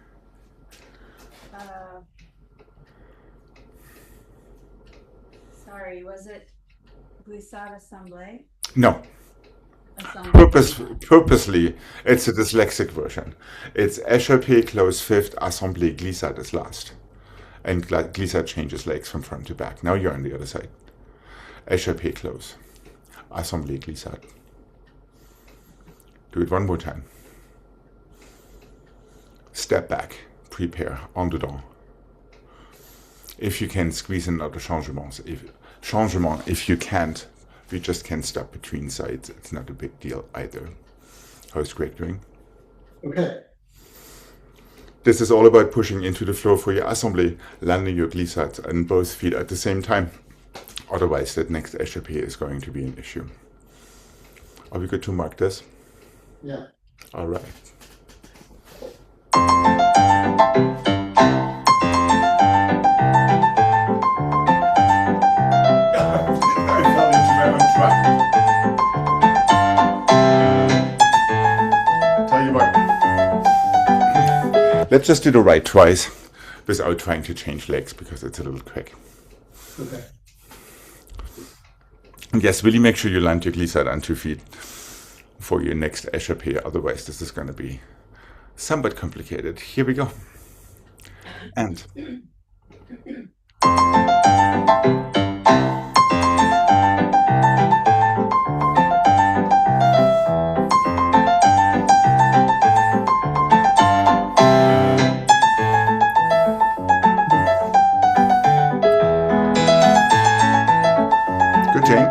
Sorry, was it Glissade Assemblée? No. Purposely, it's a dyslexic version. It's échappé, close fifth, assemblée, glissade is last. And glissade changes legs from front to back. Now you're on the other side. Échappé, close. Assemblée, glissade. Do it one more time. Step back. Prepare. En dedans. If you can squeeze in other changements. If you can't, we just can stop between sides. It's not a big deal either. How's Greg doing? Okay. This is all about pushing into the floor for your assemblée, landing your glissade on both feet at the same time. Otherwise, that next échappé is going to be an issue. Are we good to mark this? Yeah. All right. Let's just do the right twice without trying to change legs because it's a little quick. Okay. And yes, really make sure you land your glissade on 2 feet for your next échappé. Otherwise, this is going to be somewhat complicated. Here we go. And. Good, Jane.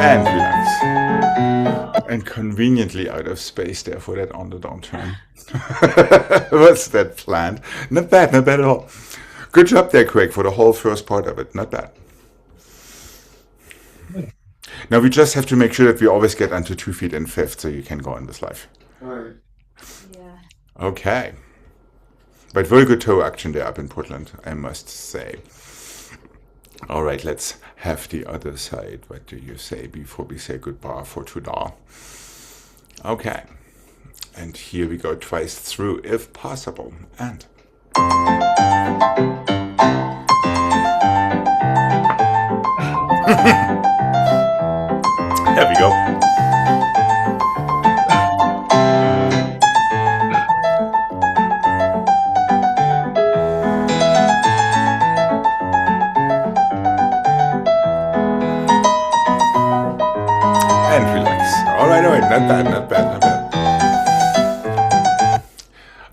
And relax. And conveniently out of space there for that on the down turn. What's that planned? Not bad at all. Good job there, Craig, for the whole first part of it. Not bad. Now we just have to make sure that we always get onto 2 feet in fifth so you can go on this live. All right. Yeah. Okay. But very good toe action there up in Portland, I must say. All right, let's have the other side. What do you say before we say goodbye for today? Okay. And here we go twice through, if possible. And.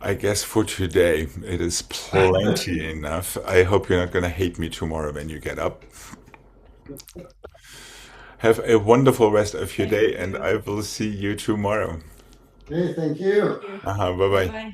I guess for today it is plenty enough. I hope you're not going to hate me tomorrow when you get up. Have a wonderful rest of your Thank day, and you. I will see you tomorrow. Okay, thank you. Thank you. Bye bye. Bye.